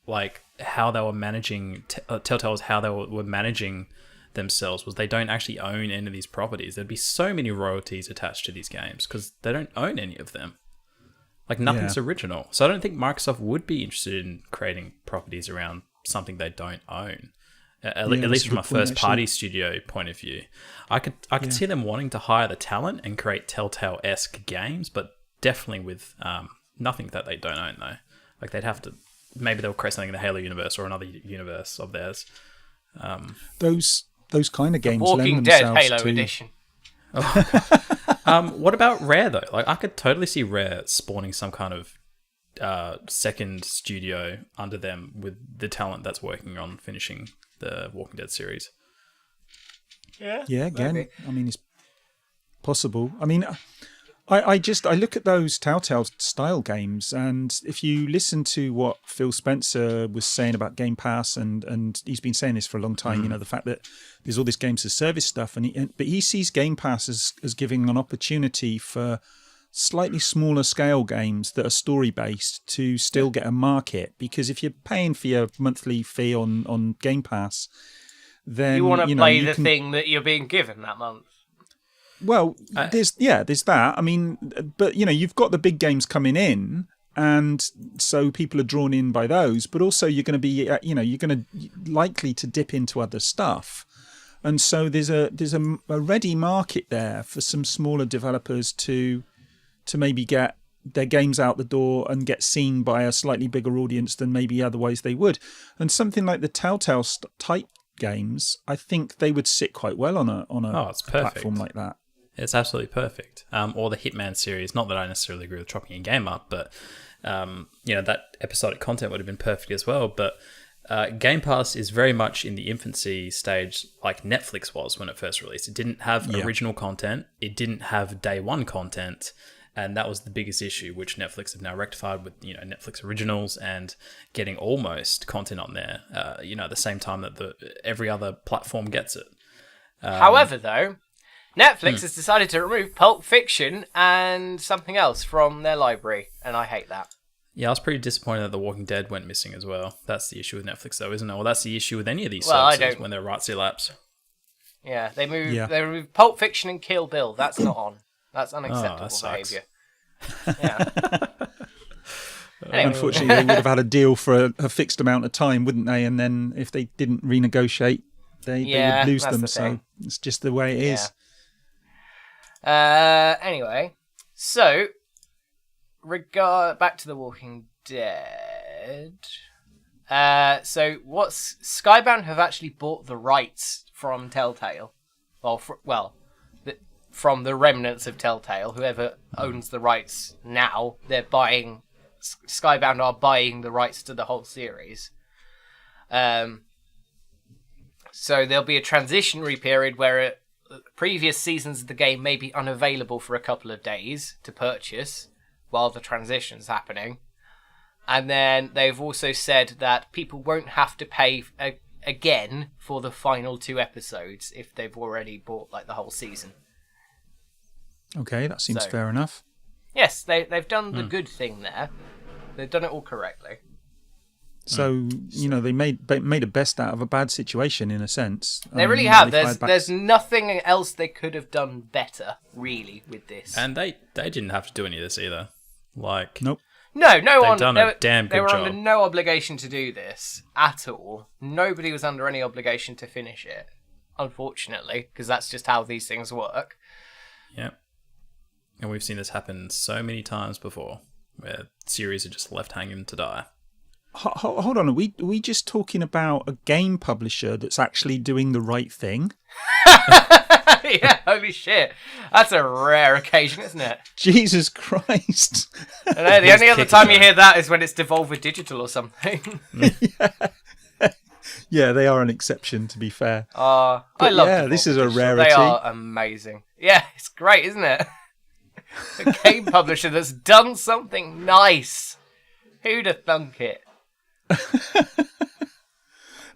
like how they were managing Telltale's how they were managing themselves was they don't actually own any of these properties. There'd be so many royalties attached to these games because they don't own any of them. Like, nothing's original. So I don't think Microsoft would be interested in creating properties around something they don't own. At least from a first-party studio point of view. I could see them wanting to hire the talent and create Telltale-esque games, but definitely with nothing that they don't own, though. Like, they'd have to... Maybe they'll create something in the Halo universe or another universe of theirs. Those kind of games Walking lend Dead themselves Halo to... edition. What about Rare though? Like, I could totally see Rare spawning some kind of second studio under them with the talent that's working on finishing the Walking Dead series. Yeah, again, maybe. I mean, it's possible. I mean, I look at those Telltale style games, and if you listen to what Phil Spencer was saying about Game Pass, and he's been saying this for a long time, you know, the fact that there's all this games as service stuff, but he sees Game Pass as giving an opportunity for slightly smaller scale games that are story based to still get a market, because if you're paying for your monthly fee on Game Pass, then you want to play the thing that you're being given that month. Well, there's that. I mean, but you know, you've got the big games coming in, and so people are drawn in by those. But also, you're going to be, you're going to likely to dip into other stuff, and so there's a ready market there for some smaller developers to maybe get their games out the door and get seen by a slightly bigger audience than maybe otherwise they would. And something like the Telltale type games, I think they would sit quite well on a platform like that. It's absolutely perfect. Or the Hitman series. Not that I necessarily agree with chopping a game up, but that episodic content would have been perfect as well. But Game Pass is very much in the infancy stage, like Netflix was when it first released. It didn't have original content. It didn't have day one content. And that was the biggest issue, which Netflix have now rectified with, Netflix originals and getting almost content on there, at the same time that every other platform gets it. However, though, Netflix has decided to remove Pulp Fiction and something else from their library, and I hate that. Yeah, I was pretty disappointed that The Walking Dead went missing as well. That's the issue with Netflix, though, isn't it? Well, that's the issue with any of these services when their rights elapse. Yeah, they removed Pulp Fiction and Kill Bill. That's not on. That's unacceptable behaviour. Yeah. Anyway. Unfortunately, they would have had a deal for a fixed amount of time, wouldn't they? And then if they didn't renegotiate, they would lose them. So it's just the way it is. Anyway, so back to The Walking Dead. So what's Skybound have actually bought the rights from Telltale. From the remnants of Telltale, whoever owns the rights now, Skybound are buying the rights to the whole series. So there'll be a transitionary period where previous seasons of the game may be unavailable for a couple of days to purchase while the transition's happening. And then they've also said that people won't have to pay again for the final 2 episodes if they've already bought the whole season. Okay, that seems fair enough. Yes, they've done the good thing there. They've done it all correctly. So, they made a best out of a bad situation in a sense. They really have. There's nothing else they could have done better, really, with this. And they didn't have to do any of this either. Nope. No one. They've done a damn good job. They were under no obligation to do this at all. Nobody was under any obligation to finish it, unfortunately, because that's just how these things work. Yeah. And we've seen this happen so many times before, where series are just left hanging to die. Hold on, are we just talking about a game publisher that's actually doing the right thing? Yeah, holy shit. That's a rare occasion, isn't it? Jesus Christ. I know, the only other time you hear that is when it's Devolver Digital or something. Yeah, they are an exception, to be fair. I love Devolver this is a Digital. rarity. They are amazing. Yeah, it's great, isn't it? A game publisher that's done something nice. Who'd have thunk it?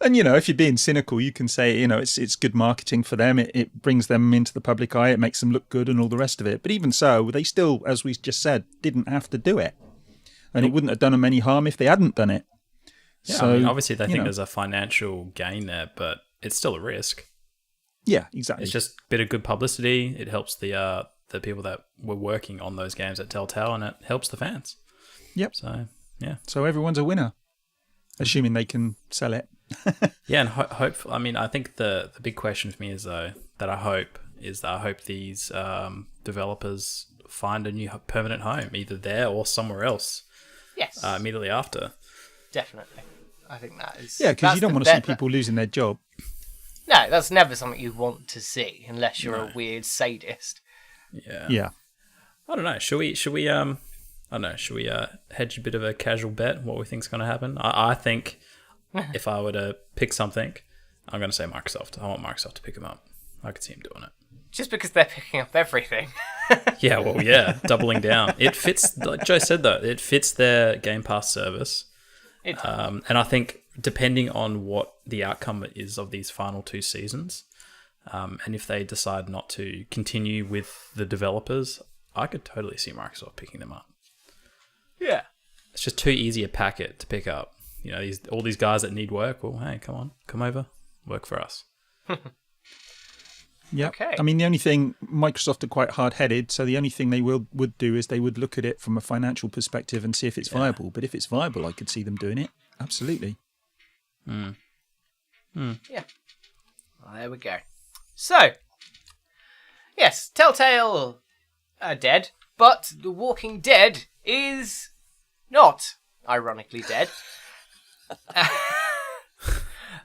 And, if you're being cynical, you can say, it's good marketing for them. It brings them into the public eye. It makes them look good and all the rest of it. But even so, they still, as we just said, didn't have to do it. And it wouldn't have done them any harm if they hadn't done it. Yeah, so, obviously they think there's a financial gain there, but it's still a risk. Yeah, exactly. It's just a bit of good publicity. It helps the people that were working on those games at Telltale, and it helps the fans. Yep. So, yeah. So everyone's a winner, assuming they can sell it. Yeah, and I think the big question for me is, though, that I hope these developers find a new permanent home, either there or somewhere else. Yes. Immediately after. Definitely. I think that is... Yeah, because you don't want to see people losing their job. No, that's never something you want to see, unless you're a weird sadist. Yeah. I don't know. Should we hedge a bit of a casual bet what we think's going to happen? I think if I were to pick something, I'm going to say Microsoft. I want Microsoft to pick them up. I could see them doing it. Just because they're picking up everything. Yeah, doubling down. It fits, like Joe said though, it fits their Game Pass service. And I think depending on what the outcome is of these final 2 seasons, and if they decide not to continue with the developers, I could totally see Microsoft picking them up. Yeah. It's just too easy a packet to pick up. All these guys that need work, well, hey, come over, work for us. Yeah. Okay. I mean, the only thing, Microsoft are quite hard-headed, so the only thing they would do is they would look at it from a financial perspective and see if it's viable. But if it's viable, I could see them doing it. Absolutely. Yeah. Well, there we go. So, yes, Telltale are dead, but The Walking Dead is not, ironically, dead.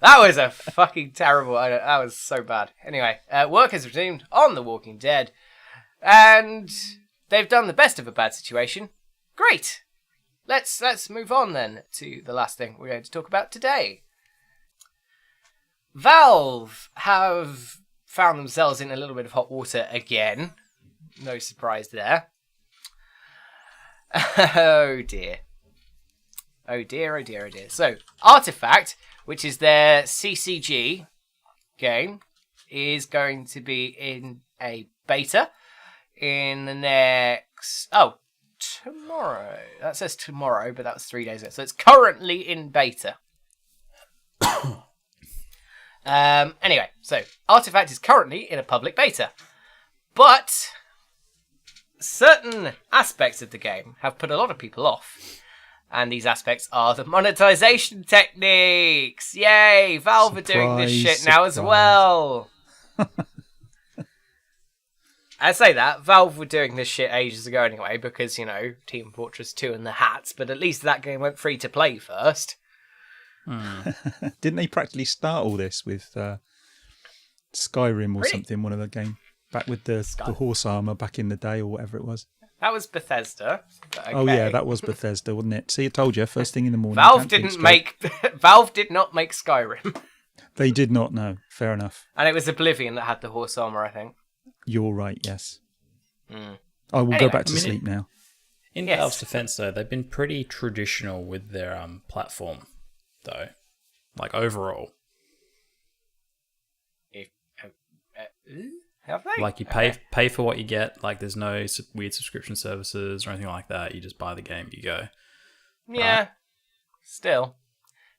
That was a fucking terrible... That was so bad. Anyway, work has resumed on The Walking Dead, and they've done the best of a bad situation. Great! Let's move on then to the last thing we're going to talk about today. Valve have found themselves in a little bit of hot water again. No surprise there. Oh dear. Oh dear, oh dear, oh dear. So, Artifact, which is their CCG game, is going to be in a beta in the next... Oh, tomorrow. That says tomorrow, but that's 3 days ago. So it's currently in beta. Anyway, so Artifact is currently in a public beta. But certain aspects of the game have put a lot of people off. And these aspects are the monetization techniques. Yay! Valve are doing this shit now as well. I say that, Valve were doing this shit ages ago anyway, because, you know, Team Fortress 2 and the hats, but at least that game went free to play first. Didn't they practically start all this with Skyrim or something, one of the games? Back with the horse armour back in the day or whatever it was. That was Bethesda. Okay. Oh yeah, that was Bethesda, wasn't it? See, I told you, first thing in the morning. Valve did not make Skyrim. They did not, no. Fair enough. And it was Oblivion that had the horse armour, I think. You're right, yes. I will go back to sleep now. In Valve's defense, though, they've been pretty traditional with their platform, though. Like, overall. Have they? Like, you pay for what you get. Like, there's no weird subscription services or anything like that. You just buy the game, you go. Yeah. Still.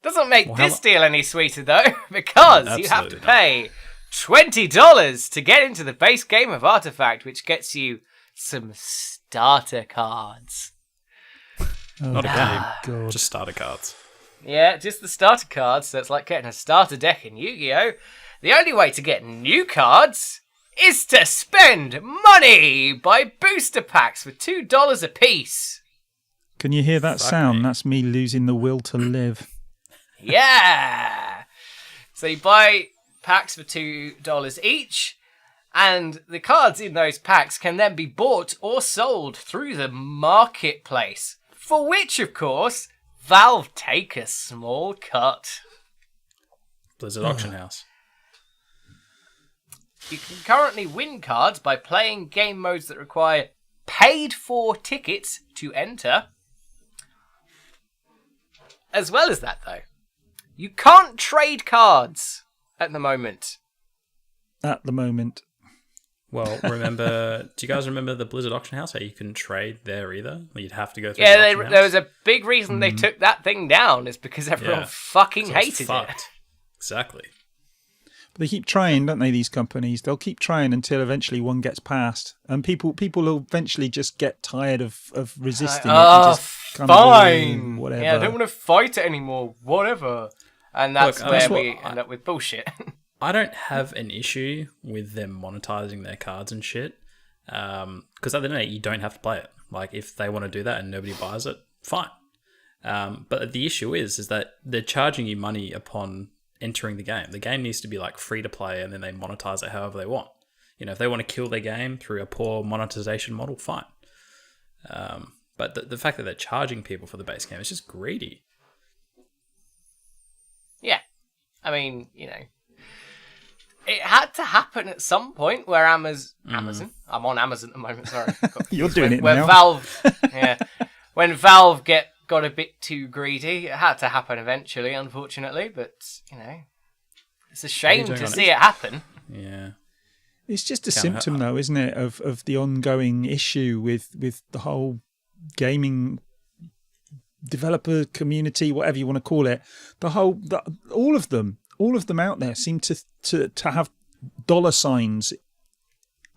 Doesn't make this deal any sweeter, though, because you have to pay $20 to get into the base game of Artifact, which gets you some starter cards. Not a game, God. Just starter cards. Yeah, just the starter cards, so it's like getting a starter deck in Yu-Gi-Oh! The only way to get new cards is to spend money! Buy booster packs for $2 a piece! Can you hear that sound? That's me losing the will to live. Yeah! So you buy packs for $2 each, and the cards in those packs can then be bought or sold through the marketplace, for which, of course, Valve take a small cut. Blizzard Auction House. You can currently win cards by playing game modes that require paid-for tickets to enter. As well as that, though, you can't trade cards at the moment. At the moment. Well, do you guys remember the Blizzard Auction House? How you couldn't trade there either? You'd have to go through the auction house? There was a big reason they took that thing down, is because everyone fucking hated it. But Exactly. they keep trying, don't they, these companies? They'll keep trying until eventually one gets passed. And people will eventually just get tired of resisting it. And just kind fine. Of, whatever. Yeah, I don't want to fight it anymore. Whatever. And that's where we end up with bullshit. I don't have an issue with them monetizing their cards and shit. Because at the end of the day, you don't have to play it. Like, if they want to do that and nobody buys it, fine. But the issue is that they're charging you money upon entering the game. The game needs to be like free to play, and then they monetize it however they want. You know, if they want to kill their game through a poor monetization model, fine. But the fact that they're charging people for the base game is just greedy. Yeah. I mean, you know, it had to happen at some point where Amazon. I'm on Amazon at the moment, sorry. You're doing it now. When Valve got a bit too greedy, it had to happen eventually, unfortunately. But, you know, it's a shame to see it happen. Yeah. It's just a symptom, though, isn't it, of the ongoing issue with the whole gaming developer community, whatever you want to call it. All of them out there seem to have dollar signs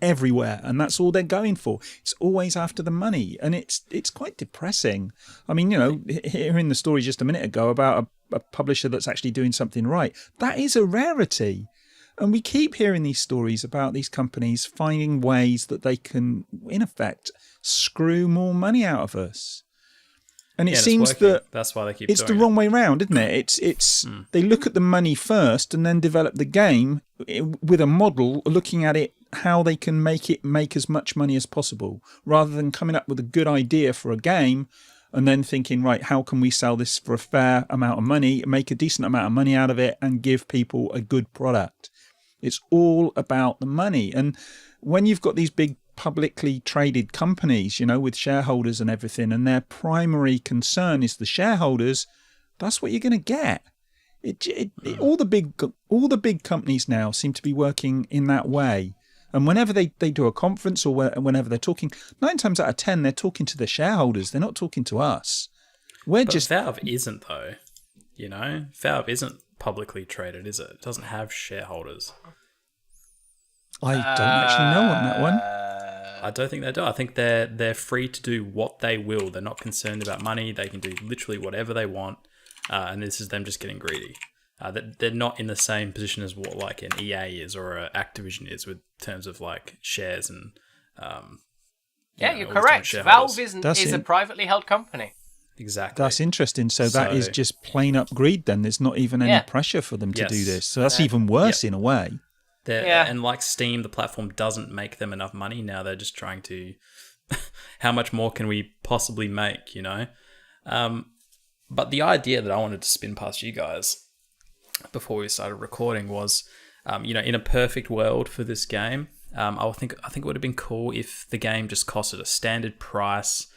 everywhere, and that's all they're going for. It's always after the money, and it's quite depressing. I mean, you know, hearing the story just a minute ago about a publisher that's actually doing something right, that is a rarity. And we keep hearing these stories about these companies finding ways that they can, in effect, screw more money out of us. And it seems that that's why they keep it's doing the wrong way round, isn't it? They look at the money first and then develop the game with a model, looking at it how they can make as much money as possible, rather than coming up with a good idea for a game and then thinking, right, how can we sell this for a fair amount of money, make a decent amount of money out of it, and give people a good product. It's all about the money. And when you've got these big publicly traded companies, with shareholders and everything, and their primary concern is the shareholders, that's what you're going to get. All the big companies now seem to be working in that way. And whenever they do a conference or whenever they're talking, 9 times out of 10, they're talking to the shareholders. They're not talking to us. But Valve isn't, though. Valve isn't publicly traded, is it? It doesn't have shareholders. I don't actually know on that one. I don't think they do. I think they're free to do what they will. They're not concerned about money. They can do literally whatever they want. And this is them just getting greedy. They're not in the same position as what like an EA is or an Activision is with terms of like shares and you're correct. Valve is a privately held company. Exactly. That's interesting. So that is just plain up greed then. There's not even any pressure for them to do this. So that's even worse in a way. And like Steam, the platform doesn't make them enough money. Now they're just trying to how much more can we possibly make, But the idea that I wanted to spin past you guys before we started recording was, in a perfect world for this game, I think it would have been cool if the game just costed a standard price,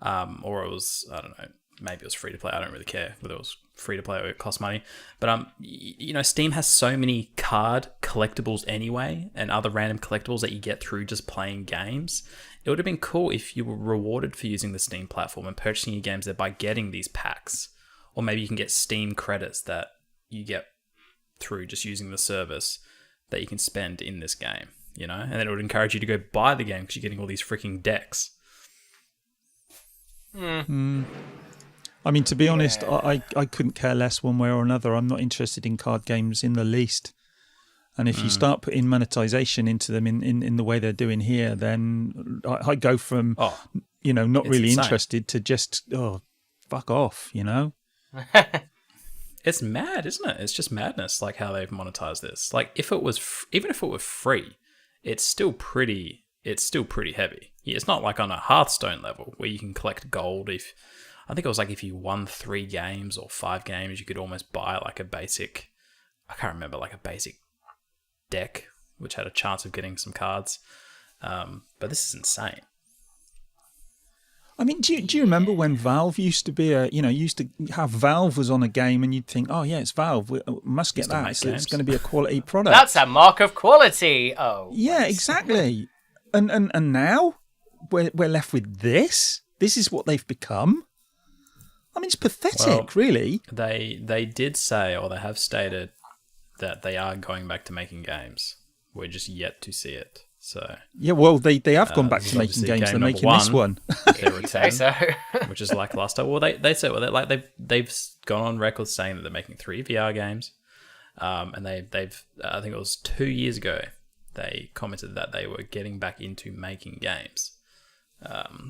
or it was, I don't know, maybe it was free to play. I don't really care whether it was free to play or it cost money. But Steam has so many card collectibles anyway, and other random collectibles that you get through just playing games. It would have been cool if you were rewarded for using the Steam platform and purchasing your games there by getting these packs. Or maybe you can get Steam credits that you get through just using the service that you can spend in this game, And then it would encourage you to go buy the game because you're getting all these freaking decks. I mean, to be honest, I couldn't care less one way or another. I'm not interested in card games in the least. And if you start putting monetization into them in the way they're doing here, then I go from, not really insane. interested to just, fuck off, It's mad, isn't it? It's just madness, like how they've monetized this. Like even if it were free, it's still pretty heavy. Yeah, it's not like on a Hearthstone level where you can collect gold. I think it was like if you won 3 games or 5 games, you could almost buy like a basic, I can't remember, like a basic deck, which had a chance of getting some cards. But this is insane. I mean, do you remember when Valve used to be used to have Valve was on a game and you'd think, oh yeah, it's Valve, we must get that. So it's going to be a quality product. That's a mark of quality. Oh, yeah, exactly. And now we're left with this. This is what they've become. I mean, it's pathetic, really. They did say, or they have stated, that they are going back to making games. We're just yet to see it. So yeah, well, they have gone back to making games. They're making this one. Their return, which is lackluster. Well, they said they've gone on record saying that they're making 3 VR games, and they've I think it was 2 years ago they commented that they were getting back into making games.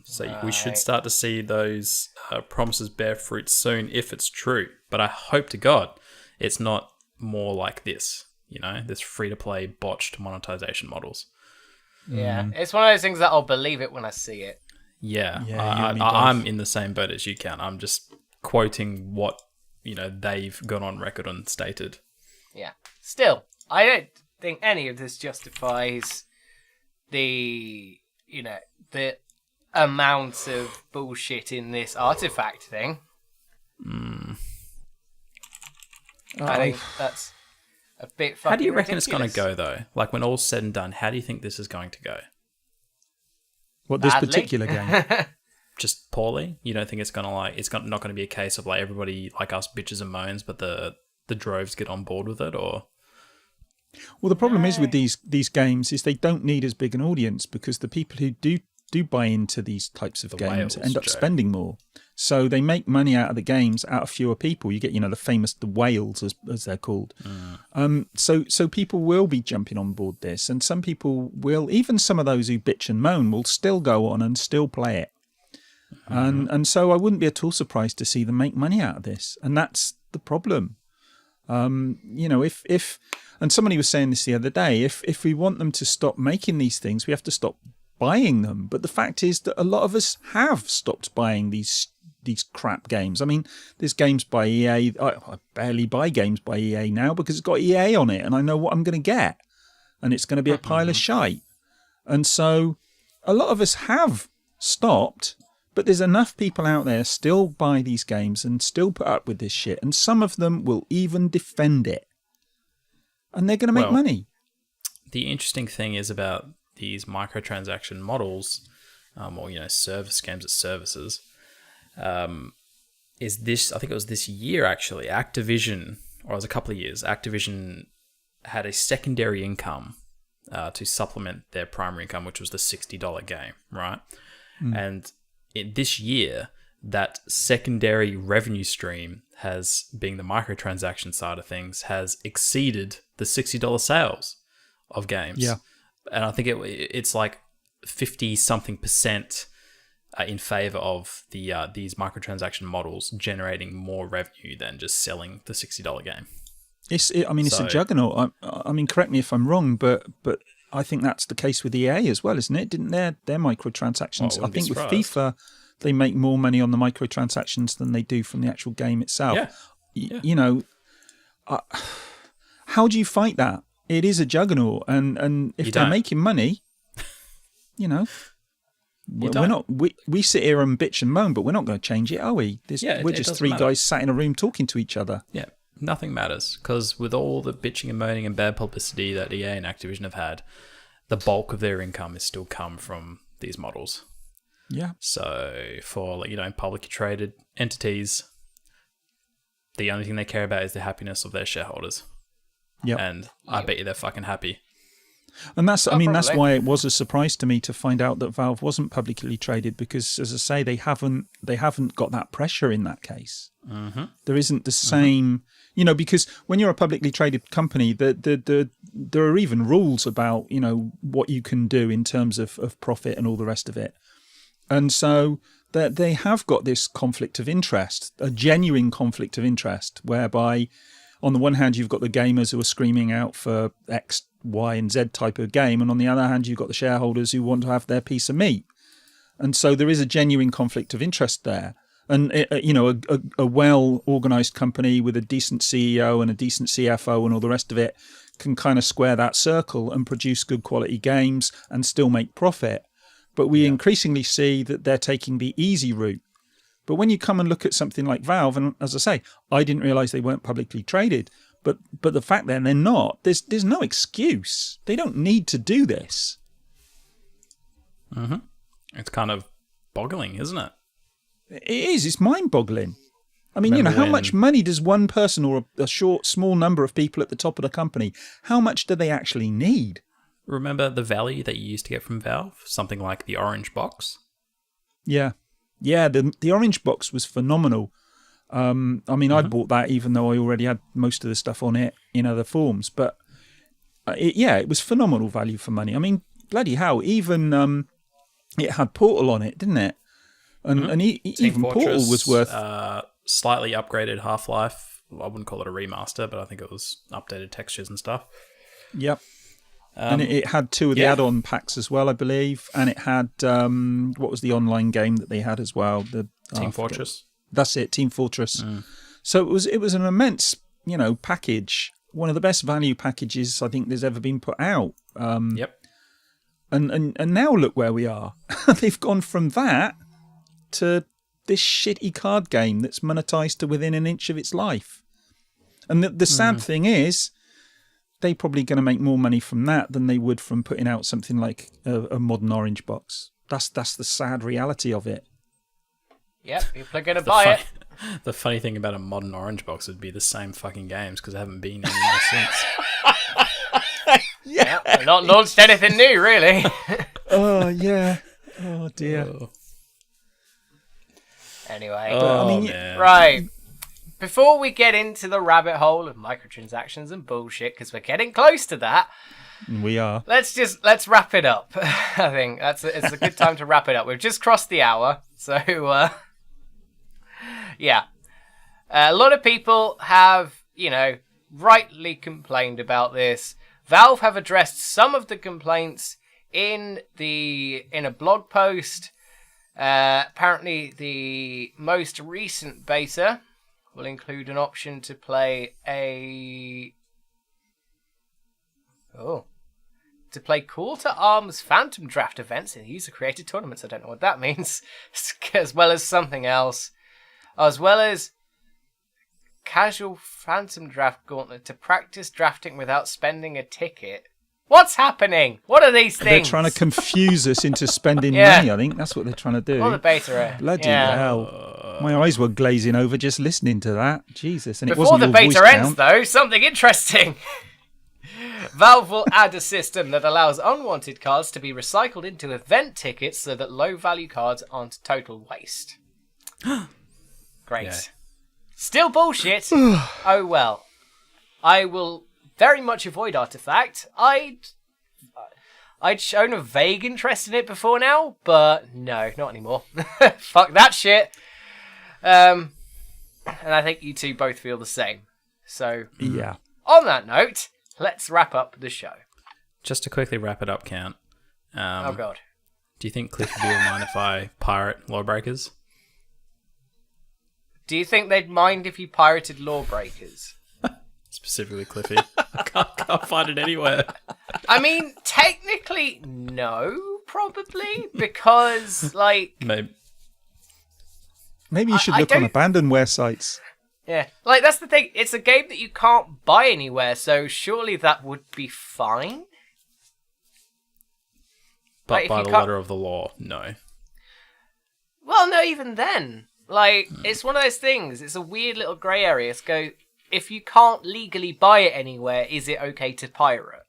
So we should start to see those promises bear fruit soon if it's true. But I hope to God it's not more like this. This free-to-play botched monetization models. Yeah, it's one of those things that I'll believe it when I see it. Yeah, I'm in the same boat as you can. I'm just quoting what they've gone on record and stated. Yeah. Still, I don't think any of this justifies the the amount of bullshit in this artifact thing. I think that's a bit fucking How do you reckon ridiculous. it's going to go, though? Like, when all's said and done, how do you think this is going to go? What, this Badly? particular game? Just poorly? You don't think it's going to, it's not going to be a case of, like, everybody, like us, bitches and moans, but the droves get on board with it, or... Well, the problem is with these games is they don't need as big an audience because the people who do buy into these types of games end up spending more. So they make money out of the games out of fewer people. You get, the whales as they're called. So people will be jumping on board this, and some people will, even some of those who bitch and moan, will still go on and still play it. And so I wouldn't be at all surprised to see them make money out of this, and that's the problem. If and somebody was saying this the other day, if we want them to stop making these things, we have to stop buying them. But the fact is that a lot of us have stopped buying these these crap games. I mean, there's games by EA. I barely buy games by EA now because it's got EA on it, and I know what I'm going to get, and it's going to be a pile of shite. And so, a lot of us have stopped, but there's enough people out there still buy these games and still put up with this shit, and some of them will even defend it, and they're going to make money. The interesting thing is about these microtransaction models, or service games as services, is this? I think it was this year actually. Activision, or it was a couple of years. Activision had a secondary income to supplement their primary income, which was the $60 game, right? And this year, that secondary revenue stream has, being the microtransaction side of things, has exceeded the $60 sales of games. Yeah. And I think it's like 50-something% in favor of these microtransaction models generating more revenue than just selling the $60 game. It's a juggernaut. I mean, correct me if I'm wrong, but I think that's the case with EA as well, isn't it? Didn't their microtransactions? I think with FIFA, they make more money on the microtransactions than they do from the actual game itself. Yeah. How do you fight that? It is a juggernaut, and if they're making money, we're not. We sit here and bitch and moan, but we're not going to change it, are we? We're just three guys sat in a room talking to each other. Yeah, nothing matters, because with all the bitching and moaning and bad publicity that EA and Activision have had, the bulk of their income has still come from these models. Yeah. So for publicly traded entities, the only thing they care about is the happiness of their shareholders. Yeah. And I bet you they're fucking happy. And that's why it was a surprise to me to find out that Valve wasn't publicly traded, because, as I say, they haven't got that pressure in that case. Mm-hmm. There isn't the same, because when you're a publicly traded company, there are even rules about what you can do in terms of profit and all the rest of it. And so they have got this conflict of interest, a genuine conflict of interest, whereby on the one hand you've got the gamers who are screaming out for X, Y, and Z type of game, and on the other hand you've got the shareholders who want to have their piece of meat. And so there is a genuine conflict of interest there. And a well-organized company with a decent CEO and a decent CFO and all the rest of it can kind of square that circle and produce good quality games and still make profit. But we increasingly see that they're taking the easy route. But when you come and look at something like Valve, and as I say, I didn't realize they weren't publicly traded, but the fact that they're not, there's no excuse. They don't need to do this. Mm-hmm. It's kind of boggling, isn't it? It is. It's mind-boggling. I mean, how much money does one person or a small number of people at the top of the company, how much do they actually need? Remember the value that you used to get from Valve? Something like the orange box? Yeah. Yeah, the orange box was phenomenal. I Mm-hmm. bought that even though I already had most of the stuff on it in other forms. But it was phenomenal value for money. I mean, bloody hell, even it had Portal on it, didn't it? And even Portal was worth... slightly upgraded Half-Life. I wouldn't call it a remaster, but I think it was updated textures and stuff. Yep. And it had two of the add-on packs as well, I believe. And it had, what was the online game that they had as well? Team Fortress. That's it, Team Fortress. So it was an immense, package. One of the best value packages I think there's ever been put out. Yep. And now look where we are. They've gone from that to this shitty card game that's monetized to within an inch of its life. And the sad thing is, they're probably going to make more money from that than they would from putting out something like a modern orange box. That's the sad reality of it. Yep, people are going to buy it. The funny thing about a modern orange box would be the same fucking games, because there haven't been any more since. Yeah, they've not launched anything new, really. Oh, yeah. Oh, dear. Anyway. Man. Right. Before we get into the rabbit hole of microtransactions and bullshit, because we're getting close to that, we are. Let's wrap it up. I think it's a good time to wrap it up. We've just crossed the hour, so yeah. A lot of people have, rightly complained about this. Valve have addressed some of the complaints in a blog post. Apparently, the most recent beta will include an option to play Call to Arms Phantom Draft events in user-created tournaments. I don't know what that means. As well as something else. As well as casual Phantom Draft Gauntlet to practice drafting without spending a ticket. What's happening? What are these things? They're trying to confuse us into spending money, I think. That's what they're trying to do. Or the beta. Bloody hell. My eyes were glazing over just listening to that. Jesus. And Before it wasn't the your beta voice ends, count. though, something interesting. Valve will add a system that allows unwanted cards to be recycled into event tickets so that low-value cards aren't total waste. Great. Yeah. Still bullshit. Oh well. I will very much avoid Artifact. I'd shown a vague interest in it before now, but no, not anymore. Fuck that shit. And I think you two both feel the same. So, Yeah. on that note, let's wrap up the show. Just to quickly wrap it up, Count. Oh god. Do you think Cliffy will mind if I pirate Lawbreakers? Do you think they'd mind if you pirated Lawbreakers? Specifically Cliffy. I can't find it anywhere. I mean, technically, no, probably, because, like... Maybe you should look on abandonware sites. Yeah, like, that's the thing. It's a game that you can't buy anywhere, so surely that would be fine. But like, by the letter of the law, no. Well, no, even then. Like, it's one of those things. It's a weird little grey area. If you can't legally buy it anywhere, is it okay to pirate?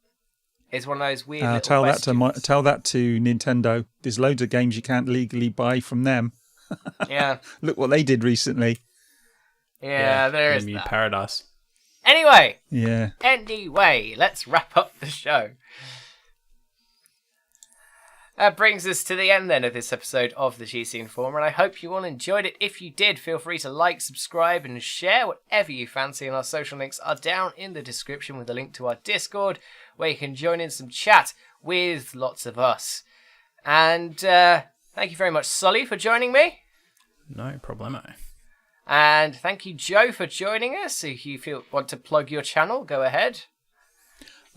It's one of those weird little questions. Tell that to Nintendo. There's loads of games you can't legally buy from them. Yeah. Look what they did recently. Yeah, there is Emu that. Paradise. Anyway, Yeah. let's wrap up the show. That brings us to the end then of this episode of the GC Informer, and I hope you all enjoyed it. If you did, feel free to like, subscribe, and share whatever you fancy, and our social links are down in the description with a link to our Discord, where you can join in some chat with lots of us. And thank you very much, Sully, for joining me. No problemo. And thank you, Joe, for joining us. If you want to plug your channel, go ahead.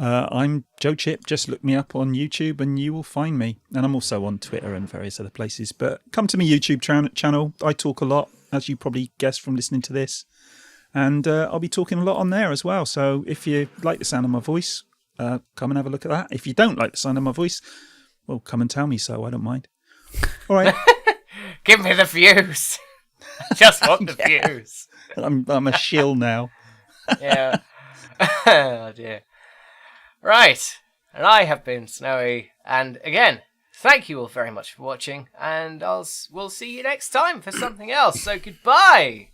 I'm Joe Chip. Just look me up on YouTube and you will find me. And I'm also on Twitter and various other places. But come to my YouTube channel. I talk a lot, as you probably guessed from listening to this. And I'll be talking a lot on there as well. So if you like the sound of my voice, come and have a look at that. If you don't like the sound of my voice, well, come and tell me so. I don't mind. All right. Give me the views. Just want the views. I'm a shill now. Yeah. Oh, dear. Right, and I have been Snowy, and again, thank you all very much for watching, and we'll see you next time for something else, so goodbye!